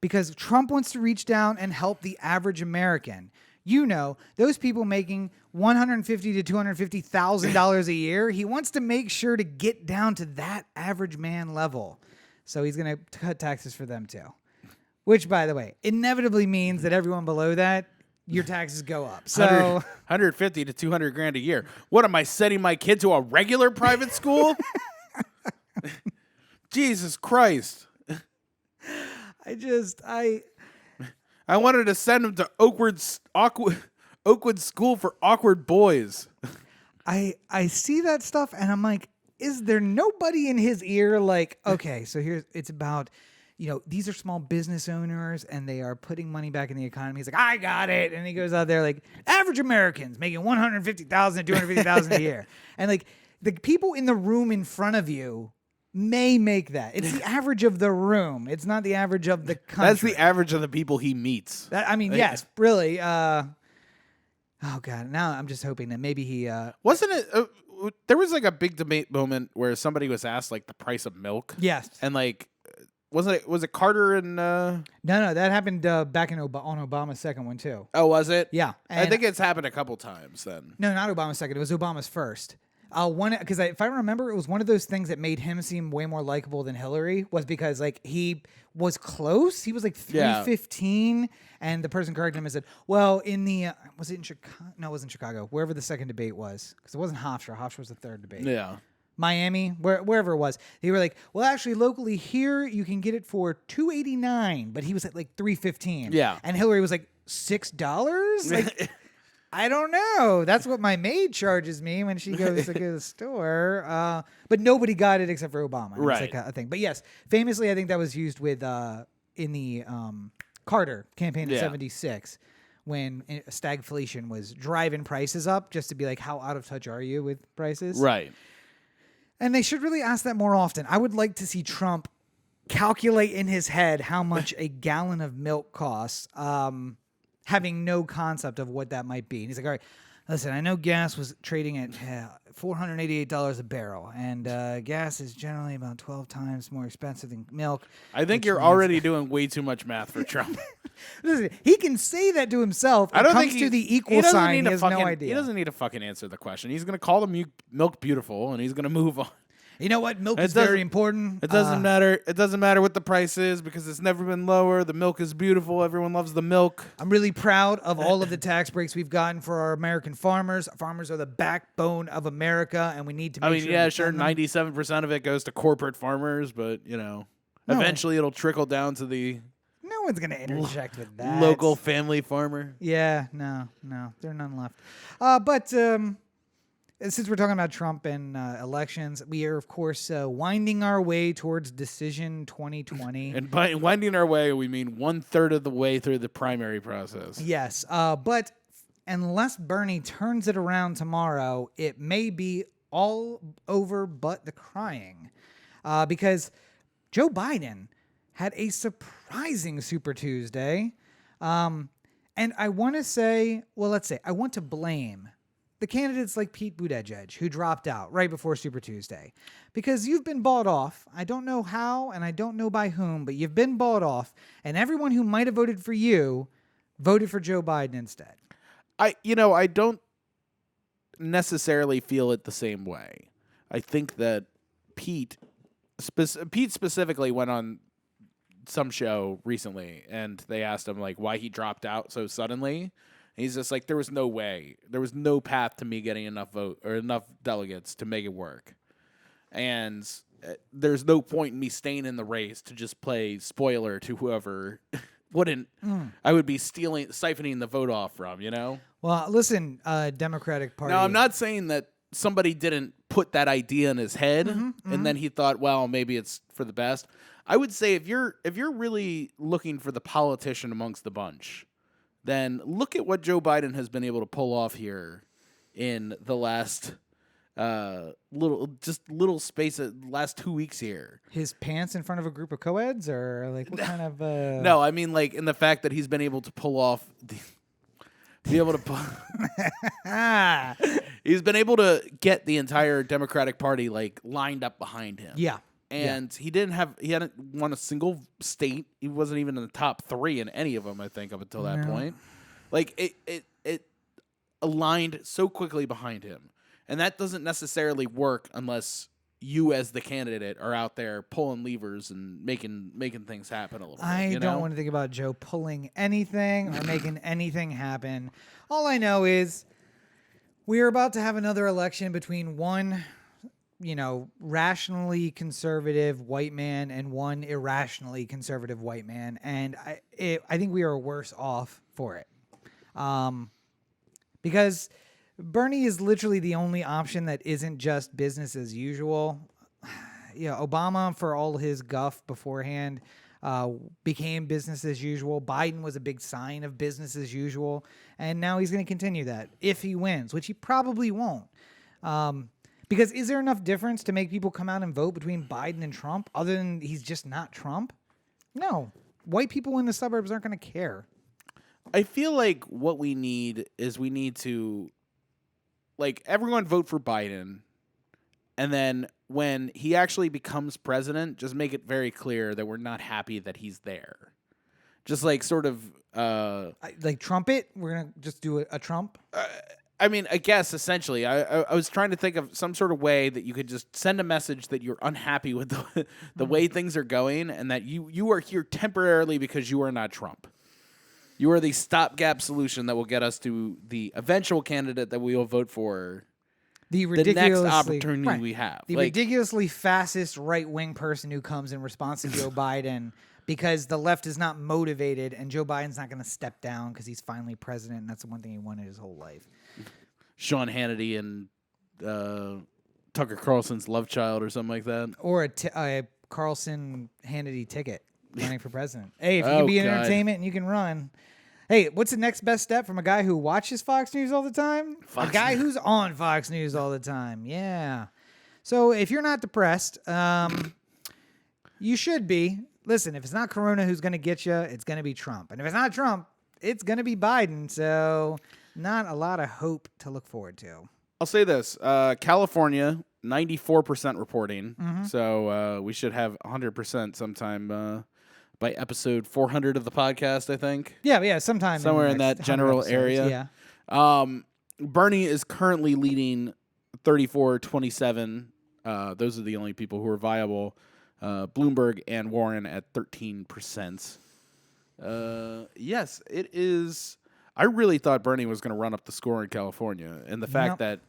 Because Trump wants to reach down and help the average American. You know, those people making $150,000 to $250,000 a year, he wants to make sure to get down to that average man level. So he's going to cut taxes for them too. Which, by the way, inevitably means that everyone below that, your taxes go up. So 150 to 200 grand a year. What am I sending my kid to a regular private school? Jesus Christ. I wanted to send him to Oakwood School for Awkward Boys. I see that stuff and I'm like, is there nobody in his ear like, okay, so it's about, these are small business owners and they are putting money back in the economy. He's like, I got it. And he goes out there like, average Americans making $150,000 to $250,000 a year. And like the people in the room in front of you may make that. It's the average of the room. It's not the average of the country. That's the average of the people he meets. Yes, really. Oh God, now I'm just hoping that maybe he... Wasn't it... there was like a big debate moment where somebody was asked like the price of milk. Yes. And like, was it Carter and... No, that happened back on Obama's second one too. Oh, was it? Yeah. I think it's happened a couple times then. No, not Obama's second. It was Obama's first. Because if I remember, it was one of those things that made him seem way more likable than Hillary, was because like he was close. He was like 315, and the person corrected him and said, "Well, in the was it in Chicago? No, it wasn't Chicago. Wherever the second debate was, because it wasn't Hofstra. Hofstra was the third debate. Yeah, Miami, wherever it was. They were like, well, actually, locally here you can get it for $2.89, but he was at like $3.15. Yeah, and Hillary was like $6. Like. I don't know. That's what my maid charges me when she goes to the store. But nobody got it except for Obama. Right. It's like a thing. But yes, famously, I think that was used with in the Carter campaign in 76 when stagflation was driving prices up just to be like, how out of touch are you with prices? Right. And they should really ask that more often. I would like to see Trump calculate in his head how much a gallon of milk costs. Having no concept of what that might be. And he's like, all right, listen, I know gas was trading at $488 a barrel, and gas is generally about 12 times more expensive than milk. I think you're already doing way too much math for Trump. Listen, he can say that to himself. I don't comes think to the equal sign. He has no idea. He doesn't need to fucking answer the question. He's going to call the milk beautiful, and he's going to move on. You know what? Milk is very important. It doesn't matter. It doesn't matter what the price is because it's never been lower. The milk is beautiful. Everyone loves the milk. I'm really proud of all of the tax breaks we've gotten for our American farmers. Farmers are the backbone of America, and we need to make sure. Yeah, sure. 97% of it goes to corporate farmers, but eventually it'll trickle down to the. No one's gonna interject with that. Local family farmer. Yeah, no, there are none left. But since we're talking about Trump and elections, we are, of course, winding our way towards Decision 2020. And by winding our way, we mean 1/3 of the way through the primary process. Yes, but unless Bernie turns it around tomorrow, it may be all over but the crying. Because Joe Biden had a surprising Super Tuesday. And I want to say, I want to blame the candidates like Pete Buttigieg, who dropped out right before Super Tuesday. Because you've been bought off. I don't know how, and I don't know by whom, but you've been bought off. And everyone who might have voted for you voted for Joe Biden instead. I don't necessarily feel it the same way. I think that Pete specifically went on some show recently, and they asked him like why he dropped out so suddenly. And he's just like, there was no way, there was no path to me getting enough vote or enough delegates to make it work, and there's no point in me staying in the race to just play spoiler to whoever wouldn't. I would be siphoning the vote off from. Well, listen, Democratic Party. Now, I'm not saying that somebody didn't put that idea in his head, and then he thought, well, maybe it's for the best. I would say if you're really looking for the politician amongst the bunch, then look at what Joe Biden has been able to pull off here in the last little space of last 2 weeks here. His pants in front of a group of co-eds, or like what kind of? No, I mean like in the fact that he's been able to pull off he's been able to get the entire Democratic Party like lined up behind him. Yeah. And he hadn't won a single state. He wasn't even in the top 3 in any of them, I think, up until that point. Like it aligned so quickly behind him. And that doesn't necessarily work unless you as the candidate are out there pulling levers and making things happen a little bit. I don't want to think about Joe pulling anything or making anything happen. All I know is we're about to have another election between one rationally conservative white man and one irrationally conservative white man, and I think we are worse off for it, because Bernie is literally the only option that isn't just business as usual. Obama, for all his guff beforehand, became business as usual. Biden was a big sign of business as usual, and now he's going to continue that if he wins, which he probably won't. Because is there enough difference to make people come out and vote between Biden and Trump other than he's just not Trump? No. White people in the suburbs aren't going to care. I feel like what we need to, like, everyone vote for Biden, and then when he actually becomes president, just make it very clear that we're not happy that he's there. Just like sort of... like trumpet? We're going to just do a Trump? I mean, I guess essentially, I was trying to think of some sort of way that you could just send a message that you're unhappy with the way things are going, and that you are here temporarily because you are not Trump. You are the stopgap solution that will get us to the eventual candidate that we will vote for. The next opportunity we have. The ridiculously fastest right-wing person who comes in response to Joe Biden, because the left is not motivated, and Joe Biden's not going to step down because he's finally president, and that's the one thing he wanted his whole life. Sean Hannity and Tucker Carlson's love child or something like that. Or a Carlson Hannity ticket running for president. Hey, if you can be in entertainment and you can run. Hey, what's the next best step from a guy who watches Fox News all the time? A guy who's on Fox News all the time. Yeah. So if you're not depressed, you should be. Listen, if it's not Corona who's going to get you, it's going to be Trump. And if it's not Trump, it's going to be Biden. So not a lot of hope to look forward to. I'll say this. California, 94% reporting. Mm-hmm. So we should have 100% sometime by episode 400 of the podcast, I think. Yeah, sometime. Somewhere in that general area. Yeah. Bernie is currently leading 34-27. Those are the only people who are viable. Bloomberg and Warren at 13%. Yes, it is. I really thought Bernie was going to run up the score in California. And the fact that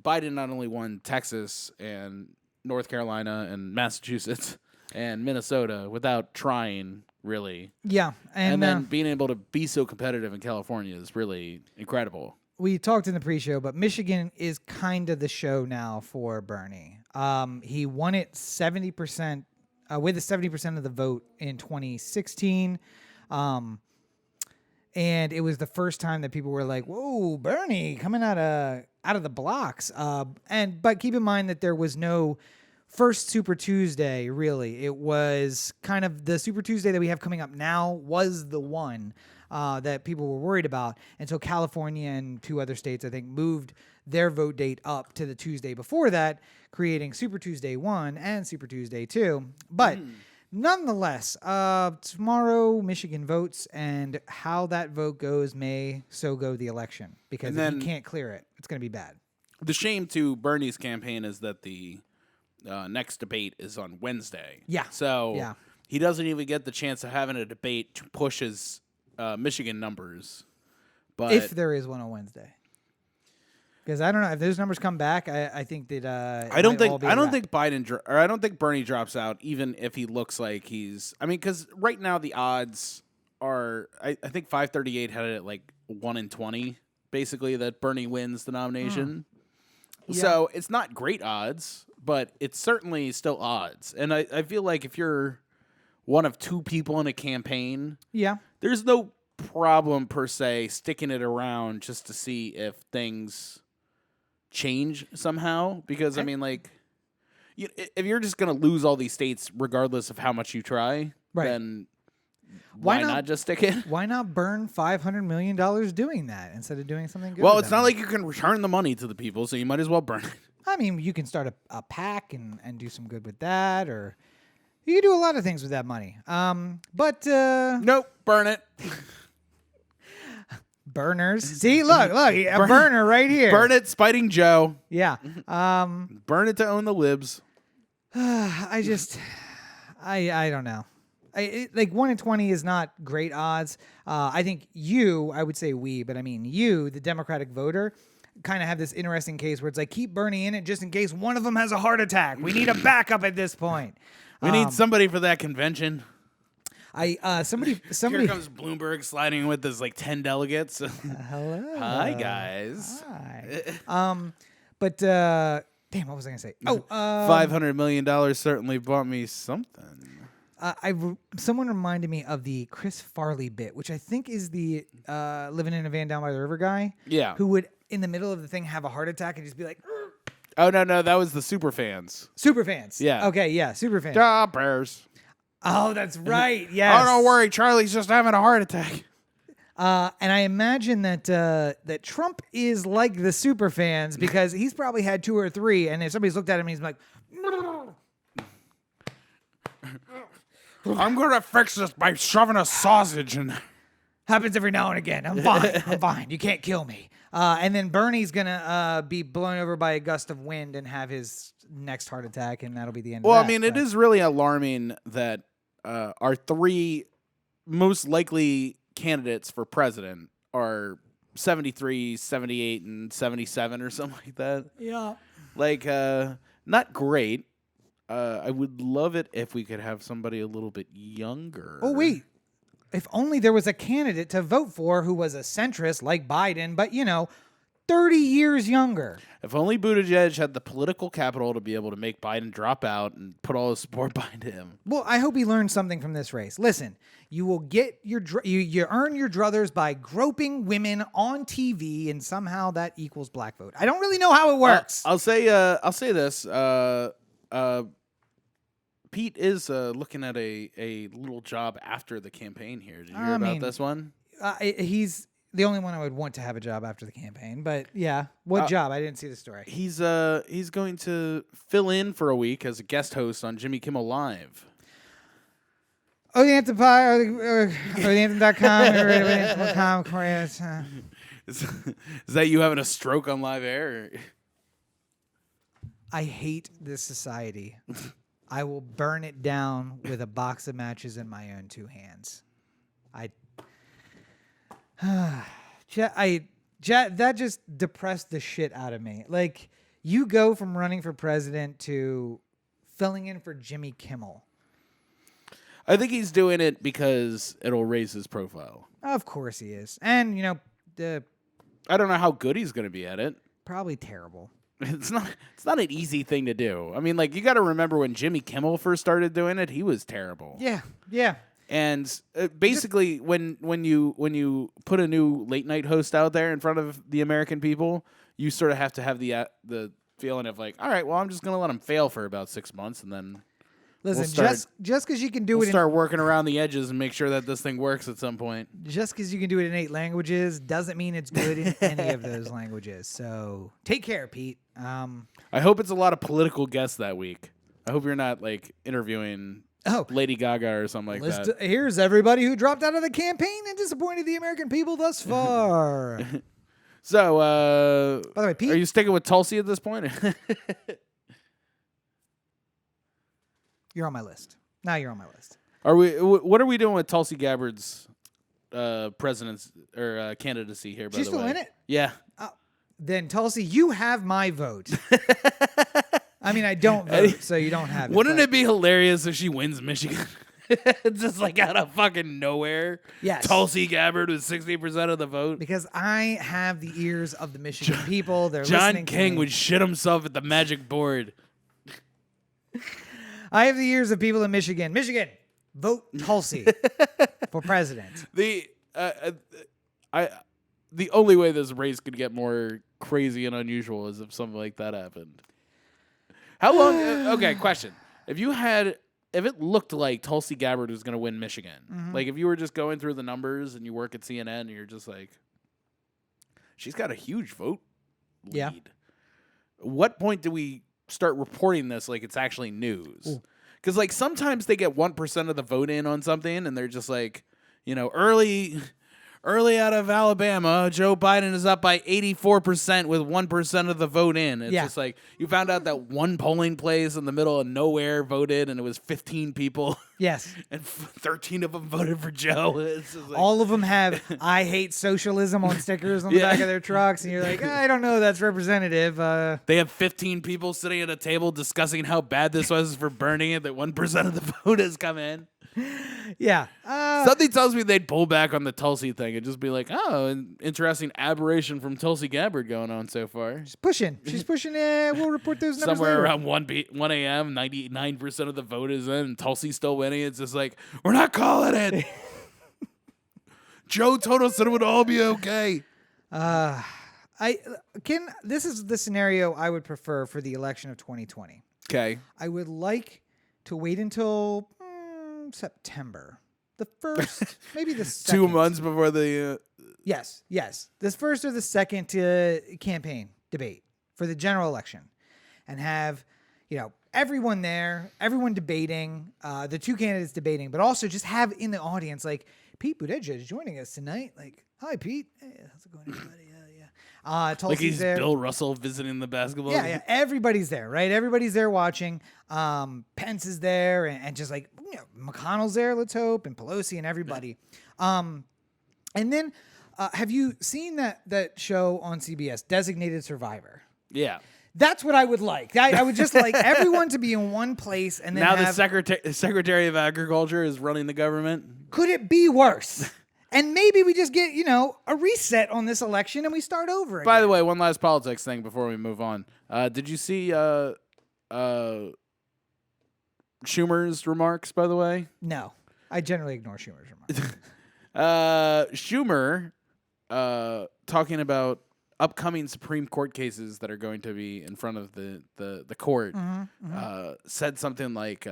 Biden not only won Texas and North Carolina and Massachusetts and Minnesota without trying, really. Yeah. And then being able to be so competitive in California is really incredible. We talked in the pre-show, but Michigan is kind of the show now for Bernie. He won it 70%, with the 70% of the vote in 2016. And it was the first time that people were like, whoa, Bernie coming out of the blocks. But keep in mind that there was no first Super Tuesday, really. It was kind of the Super Tuesday that we have coming up now was the one that people were worried about. And so California and 2 other states, I think, moved their vote date up to the Tuesday before that, creating Super Tuesday 1 and Super Tuesday 2. But nonetheless, tomorrow Michigan votes, and how that vote goes may so go the election. Because if he can't clear it, it's going to be bad. The shame to Bernie's campaign is that the next debate is on Wednesday. Yeah. So he doesn't even get the chance of having a debate to push his Michigan numbers. But if there is one on Wednesday. Because I don't know if those numbers come back. I think that I don't think Bernie drops out, even if he looks like he's. I mean, because right now the odds are. I think 538 had it at like 1 in 20, basically, that Bernie wins the nomination. Yeah. So it's not great odds, but it's certainly still odds. And I feel like if you're one of two people in a campaign, Yeah. there's no problem per se sticking it around just to see if things change somehow. Because, I mean, like, if you're just going to lose all these states regardless of how much you try, then why not just stick it? Why not burn $500 million doing that instead of doing something good? Well, it's not like you can return the money to the people, so you might as well burn it. I mean, you can start a PAC and do some good with that, or you can do a lot of things with that money. But nope, burn it. Burners. See, look, a burner right here. Burn it, Spiting Joe. Yeah. Burn it to own the libs. I don't know. Like 1 in 20 is not great odds. I think I would say we, but I mean you, the Democratic voter, kind of have this interesting case where it's like keep Bernie in it just in case one of them has a heart attack. We need a backup at this point. We need somebody for that convention. Somebody. Here comes Bloomberg sliding in with his like 10 delegates. Hello. Hi guys. Hi. But damn, what was I gonna say? $500 million certainly bought me something. Someone reminded me of the Chris Farley bit, which I think is the living in a van down by the river guy. Yeah. Who would in the middle of the thing have a heart attack and just be like, "Urgh." Oh no, that was the super fans. Super fans. Yeah. Okay, yeah, super fans. Jobbers. Oh, that's right. Yes. Oh, don't worry, Charlie's just having a heart attack. And I imagine that Trump is like the super fans because he's probably had 2 or 3, and if somebody's looked at him, he's like, I'm gonna fix this by shoving a sausage in. Happens every now and again. I'm fine. I'm fine. You can't kill me. And then Bernie's gonna be blown over by a gust of wind and have his next heart attack, and that'll be the end. Well, of that. I mean, it is really alarming that our 3 most likely candidates for president are 73, 78, and 77 or something like that. Yeah. Like, not great. I would love it if we could have somebody a little bit younger. Oh, wait. If only there was a candidate to vote for who was a centrist like Biden, but, 30 years younger. If only Buttigieg had the political capital to be able to make Biden drop out and put all his support behind him. Well, I hope he learned something from this race. Listen, you will get you earn your druthers by groping women on TV, and somehow that equals black vote. I don't really know how it works. I'll say this. Pete is looking at a little job after the campaign here. Did you hear about this one? He's the only one I would want to have a job after the campaign. But yeah, what job? I didn't see the story. He's going to fill in for a week as a guest host on Jimmy Kimmel Live. Oh, the Anthem Pie, or theanthem.com. Is that you having a stroke on live air? Or? I hate this society. I will burn it down with a box of matches in my own 2 hands. That just depressed the shit out of me. Like, you go from running for president to filling in for Jimmy Kimmel. I think he's doing it because it'll raise his profile. Of course he is. And, I don't know how good he's going to be at it. Probably terrible. It's not an easy thing to do. I mean, like, you got to remember when Jimmy Kimmel first started doing it, he was terrible. Yeah. And basically, when you put a new late night host out there in front of the American people, you sort of have to have the feeling of like, all right, well, I'm just going to let him fail for about 6 months, and then just because you can do start working around the edges and make sure that this thing works at some point. Just because you can do it in 8 languages doesn't mean it's good in any of those languages. So take care, Pete. I hope it's a lot of political guests that week. I hope you're not like interviewing Lady Gaga or something like that. Here's everybody who dropped out of the campaign and disappointed the American people thus far. So, by the way, Pete, are you sticking with Tulsi at this point? You're on my list. Now you're on my list. Are we? What are we doing with Tulsi Gabbard's president's or candidacy here? By She's the way, still in it. Yeah. Then Tulsi, you have my vote. I mean, I don't vote, so you don't have it. Wouldn't it be hilarious if she wins Michigan? Just like out of fucking nowhere. Yes. Tulsi Gabbard with 60% of the vote. Because I have the ears of the Michigan people. They're John listening to King me. would shit himself at the magic board. I have the ears of people in Michigan. Michigan, vote Tulsi for president. The only way this race could get more crazy and unusual is if something like that happened. How long? Okay, question. If it looked like Tulsi Gabbard was going to win Michigan, like if you were just going through the numbers and you work at CNN and you're just like, she's got a huge vote lead. Yeah. What point do we start reporting this like it's actually news? Because like sometimes they get 1% of the vote in on something and they're just like, early out of Alabama, Joe Biden is up by 84% with 1% of the vote in. It's just like you found out that one polling place in the middle of nowhere voted and it was 15 people. Yes. And 13 of them voted for Joe. It's just like, all of them have "I hate socialism" on stickers on the back of their trucks, and you're like, I don't know, that's representative. They have 15 people sitting at a table discussing how bad this was for burning it, that 1% of the vote has come in. Yeah. Something tells me they'd pull back on the Tulsi thing and just be like, oh, an interesting aberration from Tulsi Gabbard going on so far. She's pushing. We'll report those numbers Somewhere later. around 1 a.m., 99% of the vote is in, and Tulsi's still winning. It's just like, we're not calling it. Joe told us that it would all be okay. This is the scenario I would prefer for the election of 2020. Okay. I would like to wait until September. The first, maybe the second. 2 months before the... Yes. This first or the second campaign debate for the general election. And have, everyone there, everyone debating, the two candidates debating, but also just have in the audience, like, Pete Buttigieg is joining us tonight. Like, hi, Pete. Hey, how's it going, everybody? Tulsi's like he's there. Bill Russell visiting the basketball game. Yeah. Everybody's there, right? Everybody's there watching. Pence is there, and just like McConnell's there. Let's hope, and Pelosi and everybody. And then, have you seen that show on CBS, Designated Survivor? Yeah. That's what I would like. I would just like everyone to be in one place, and then now have, the Secretary of Agriculture is running the government. Could it be worse? And maybe we just get, a reset on this election and we start over again. By the way, one last politics thing before we move on. Did you see Schumer's remarks, by the way? No. I generally ignore Schumer's remarks. Schumer, talking about upcoming Supreme Court cases that are going to be in front of the court, said something like,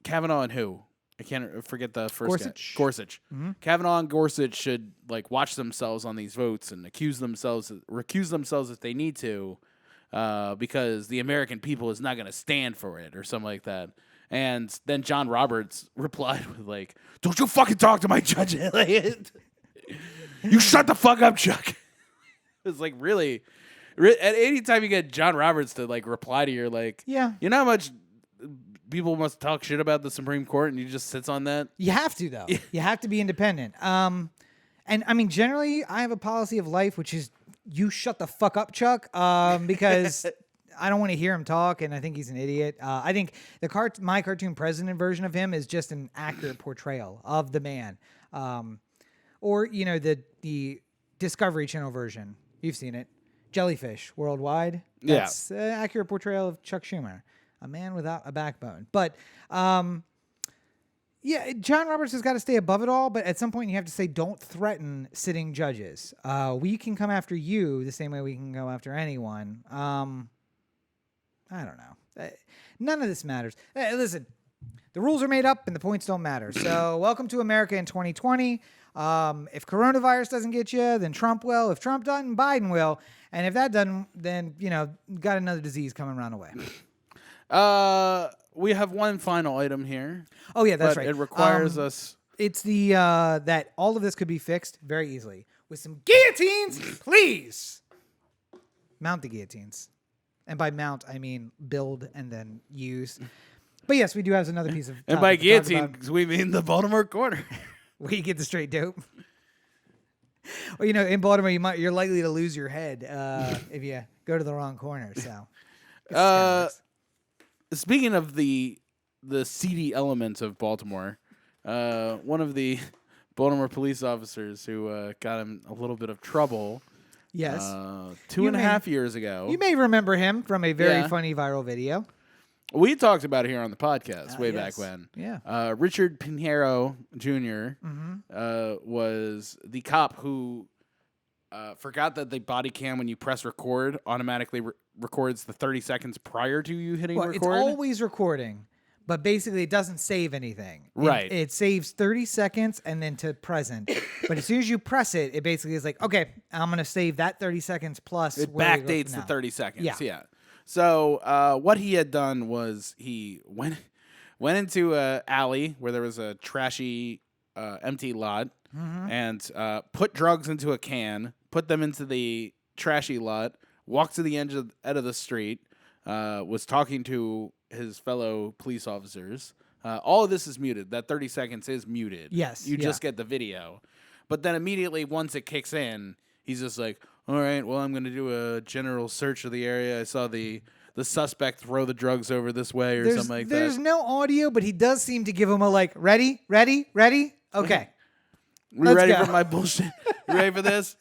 Kavanaugh and who? I can't forget the first Gorsuch. guy. Gorsuch. Mm-hmm. Kavanaugh and Gorsuch should watch themselves on these votes and recuse themselves if they need to, because the American people is not going to stand for it or something like that. And then John Roberts replied with "Don't you fucking talk to my judge, Elliott. You shut the fuck up, Chuck." It's really, at any time you get John Roberts to reply to your yeah, you know how much people must talk shit about the Supreme Court and he just sits on that? You have to, though. You have to be independent. And I mean, generally, I have a policy of life, which is you shut the fuck up, Chuck, because I don't want to hear him talk, and I think he's an idiot. I think my cartoon president version of him is just an accurate portrayal of the man. Or, the Discovery Channel version. You've seen it. Jellyfish Worldwide. That's an accurate portrayal of Chuck Schumer. A man without a backbone. But, John Roberts has got to stay above it all, but at some point you have to say, don't threaten sitting judges. We can come after you the same way we can go after anyone. I don't know. None of this matters. Listen, the rules are made up and the points don't matter. So welcome to America in 2020. If coronavirus doesn't get you, then Trump will. If Trump doesn't, Biden will. And if that doesn't, then, got another disease coming around the way. We have one final item here. Oh, yeah, that's right. It requires us... It's the that all of this could be fixed very easily with some guillotines, please. Mount the guillotines. And by mount, I mean build and then use. But yes, we do have another piece of... And by guillotine, we mean the Baltimore corner. Where you get the straight dope. Well, in Baltimore, you're likely to lose your head if you go to the wrong corner. So... speaking of the seedy element of Baltimore, one of the Baltimore police officers who got in a little bit of trouble. Yes. 2.5 years ago. You may remember him from a very funny viral video. We talked about it here on the podcast way yes. back when. Yeah. Richard Pinheiro Jr. Was the cop who forgot that the body cam, when you press record, automatically records the 30 seconds prior to you hitting record. It's always recording. But basically, it doesn't save anything. Right. It saves 30 seconds and then to present. But as soon as you press it, it basically is like, okay, I'm going to save that 30 seconds plus. It backdates the 30 seconds. Yeah. So what he had done was he went into an alley where there was a trashy, empty lot and put drugs into a can, put them into the trashy lot, walked to the end of the street, was talking to his fellow police officers. All of this is muted. That 30 seconds is muted. Yes. You just get the video. But then immediately once it kicks in, he's just like, all right, well, I'm going to do a general search of the area. I saw the suspect throw the drugs over this way or something like that. There's no audio, but he does seem to give him a ready? Okay. You ready for my bullshit? You ready for this?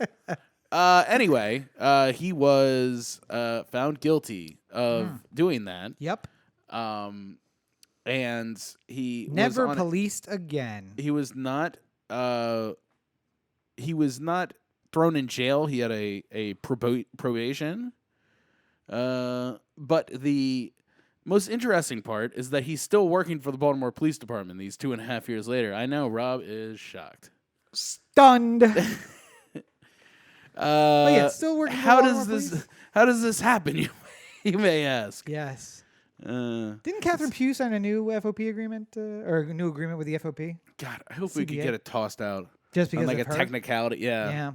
Anyway, he was found guilty of doing that. Yep. And he never was policed again. He was not thrown in jail. He had a probation. But the most interesting part is that he's still working for the Baltimore Police Department these 2.5 years later. I know Rob is shocked. Stunned. Still working. How does this happen? You may ask. Yes. Didn't Catherine Pugh sign a new FOP agreement or a new agreement with the FOP? God, I hope we could get it tossed out. Just because on of a her? technicality. Yeah.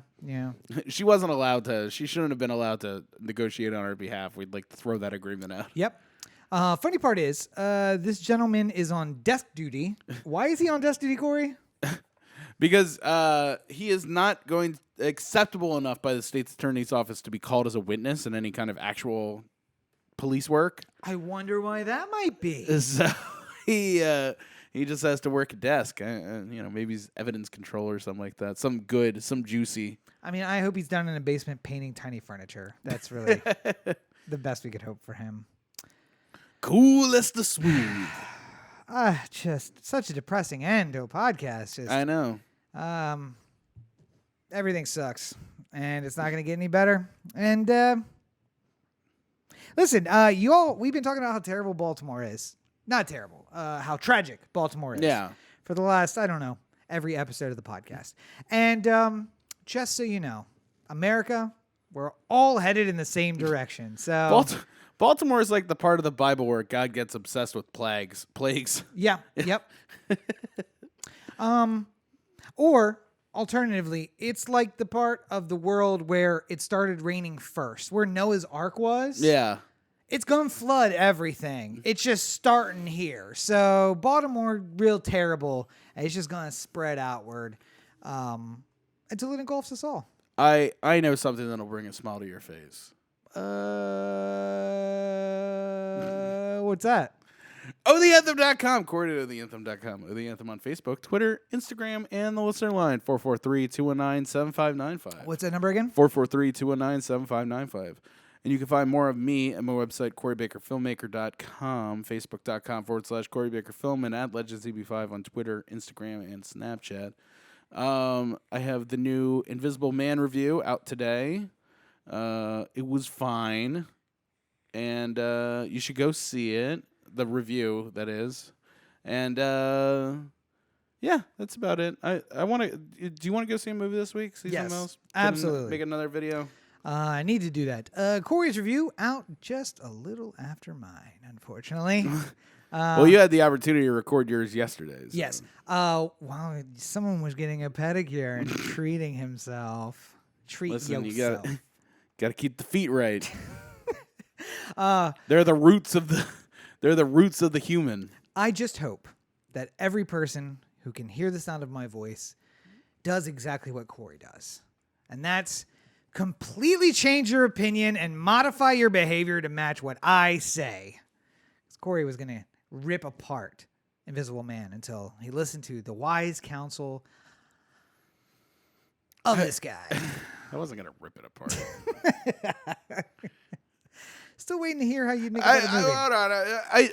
She wasn't allowed to. She shouldn't have been allowed to negotiate on our behalf. We'd like to throw that agreement out. Yep. Funny part is, this gentleman is on desk duty. Why is he on desk duty, Corey? Because he is not acceptable enough by the state's attorney's office to be called as a witness in any kind of actual police work. I wonder why that might be. So he just has to work a desk. Maybe he's evidence control or something like that. Some juicy. I mean, I hope he's down in a basement painting tiny furniture. That's really the best we could hope for him. Cool as the smooth. Just such a depressing end to a podcast. I know. Everything sucks, and it's not going to get any better. And listen, we've been talking about how terrible Baltimore is. Not terrible. How tragic Baltimore is. Yeah. For the last, I don't know, every episode of the podcast. And just so you know, America, we're all headed in the same direction. So Baltimore is like the part of the Bible where God gets obsessed with plagues. Yeah. Yep. Or alternatively, it's like the part of the world where it started raining first, where Noah's Ark was. Yeah. It's going to flood everything. It's just starting here. So Baltimore, real terrible. And it's just going to spread outward until it engulfs us all. I know something that'll bring a smile to your face. What's that? OTheAnthem.com. Corey at OTheAnthem.com. O The Anthem on Facebook, Twitter, Instagram, and the listener line, 443-219-7595. What's that number again? 443-219-7595. And you can find more of me at my website, CoreyBakerFilmmaker.com, Facebook.com/CoreyBakerFilm, and at LegendsEB5 on Twitter, Instagram, and Snapchat. I have the new Invisible Man review out today. It was fine. And you should go see it. The review, that is. And yeah, that's about it. I want to. Do you want to go see a movie this week? See yes, something else? Absolutely. Make another video. I need to do that. Corey's review out just a little after mine, unfortunately. Well, you had the opportunity to record yours yesterday. So. Yes. Wow, someone was getting a pedicure and treating himself. Listen, yourself. You got to keep the feet right. They're the roots of the human. I just hope that every person who can hear the sound of my voice does exactly what Corey does. And that's completely change your opinion and modify your behavior to match what I say. Corey was going to rip apart Invisible Man until he listened to the wise counsel of this guy. I wasn't going to rip it apart. Still waiting to hear how you'd make a better movie. Hold on.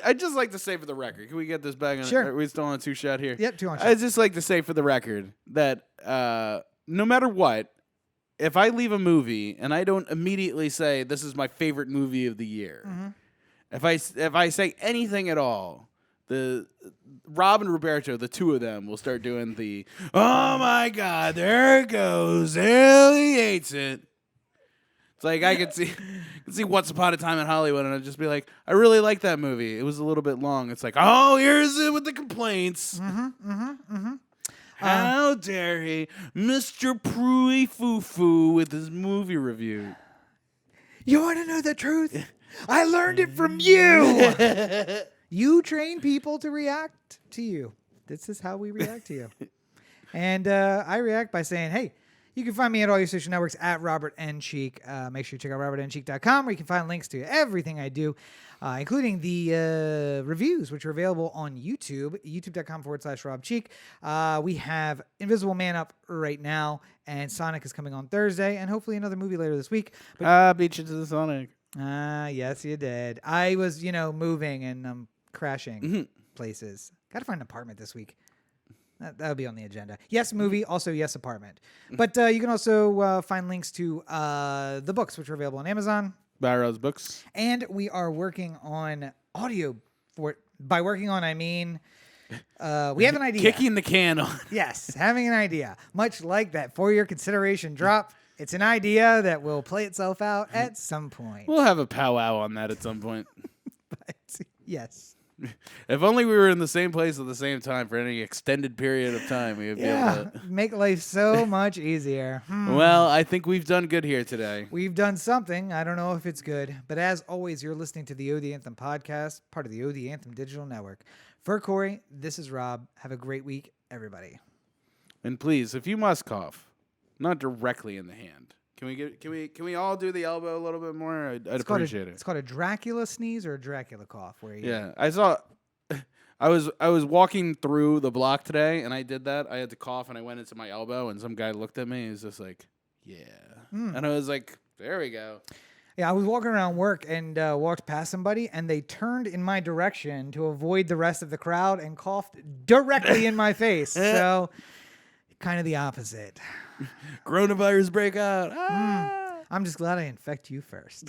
I'd just like to say for the record, can we get this back on? Sure. Are we still on a 2-shot here? Yep, 2 on shot. I'd just like to say for the record that no matter what, if I leave a movie and I don't immediately say this is my favorite movie of the year, if I say anything at all, the Rob and Roberto, the two of them, will start doing the "Oh my God, there it goes, Ellie hates it." It's like I could see Once Upon a Time in Hollywood, and I'd just be like, I really like that movie. It was a little bit long. It's like, oh, here's it with the complaints. How dare he, Mr. Pruy Foo Foo, with his movie review. You want to know the truth? I learned it from you. You train people to react to you. This is how we react to you. And I react by saying, hey, you can find me at all your social networks at Robert N. Cheek. Make sure you check out robertncheek.com where you can find links to everything I do, including the reviews, which are available on YouTube, youtube.com/Rob Cheek. We have Invisible Man up right now, and Sonic is coming on Thursday, and hopefully another movie later this week. But beat you to the Sonic. Yes, you did. I was, moving and crashing places. Got to find an apartment this week. That'll be on the agenda. Yes, movie. Also, yes, apartment. But you can also find links to the books, which are available on Amazon. Barrow's Books. And we are working on audio for it. By working on, I mean we have an idea. Kicking the can on. Yes, having an idea. Much like that for your consideration drop. It's an idea that will play itself out at some point. We'll have a powwow on that at some point. But, yes. If only we were in the same place at the same time for any extended period of time, we would be able to make life so much easier. Well, I think we've done good here today. We've done something. I don't know if it's good. But as always, you're listening to the O The Anthem podcast, part of the O The Anthem digital network. For Corey, this is Rob. Have a great week, everybody. And please, if you must cough, not directly in the hand. Can we all do the elbow a little bit more? I'd appreciate it. It's called a Dracula sneeze or a Dracula cough. I saw. I was walking through the block today, and I did that. I had to cough, and I went into my elbow, and some guy looked at me. He was just like, "Yeah," and I was like, "There we go." Yeah, I was walking around work and walked past somebody, and they turned in my direction to avoid the rest of the crowd and coughed directly in my face. So, kind of the opposite. Coronavirus breakout. I'm just glad I infect you first.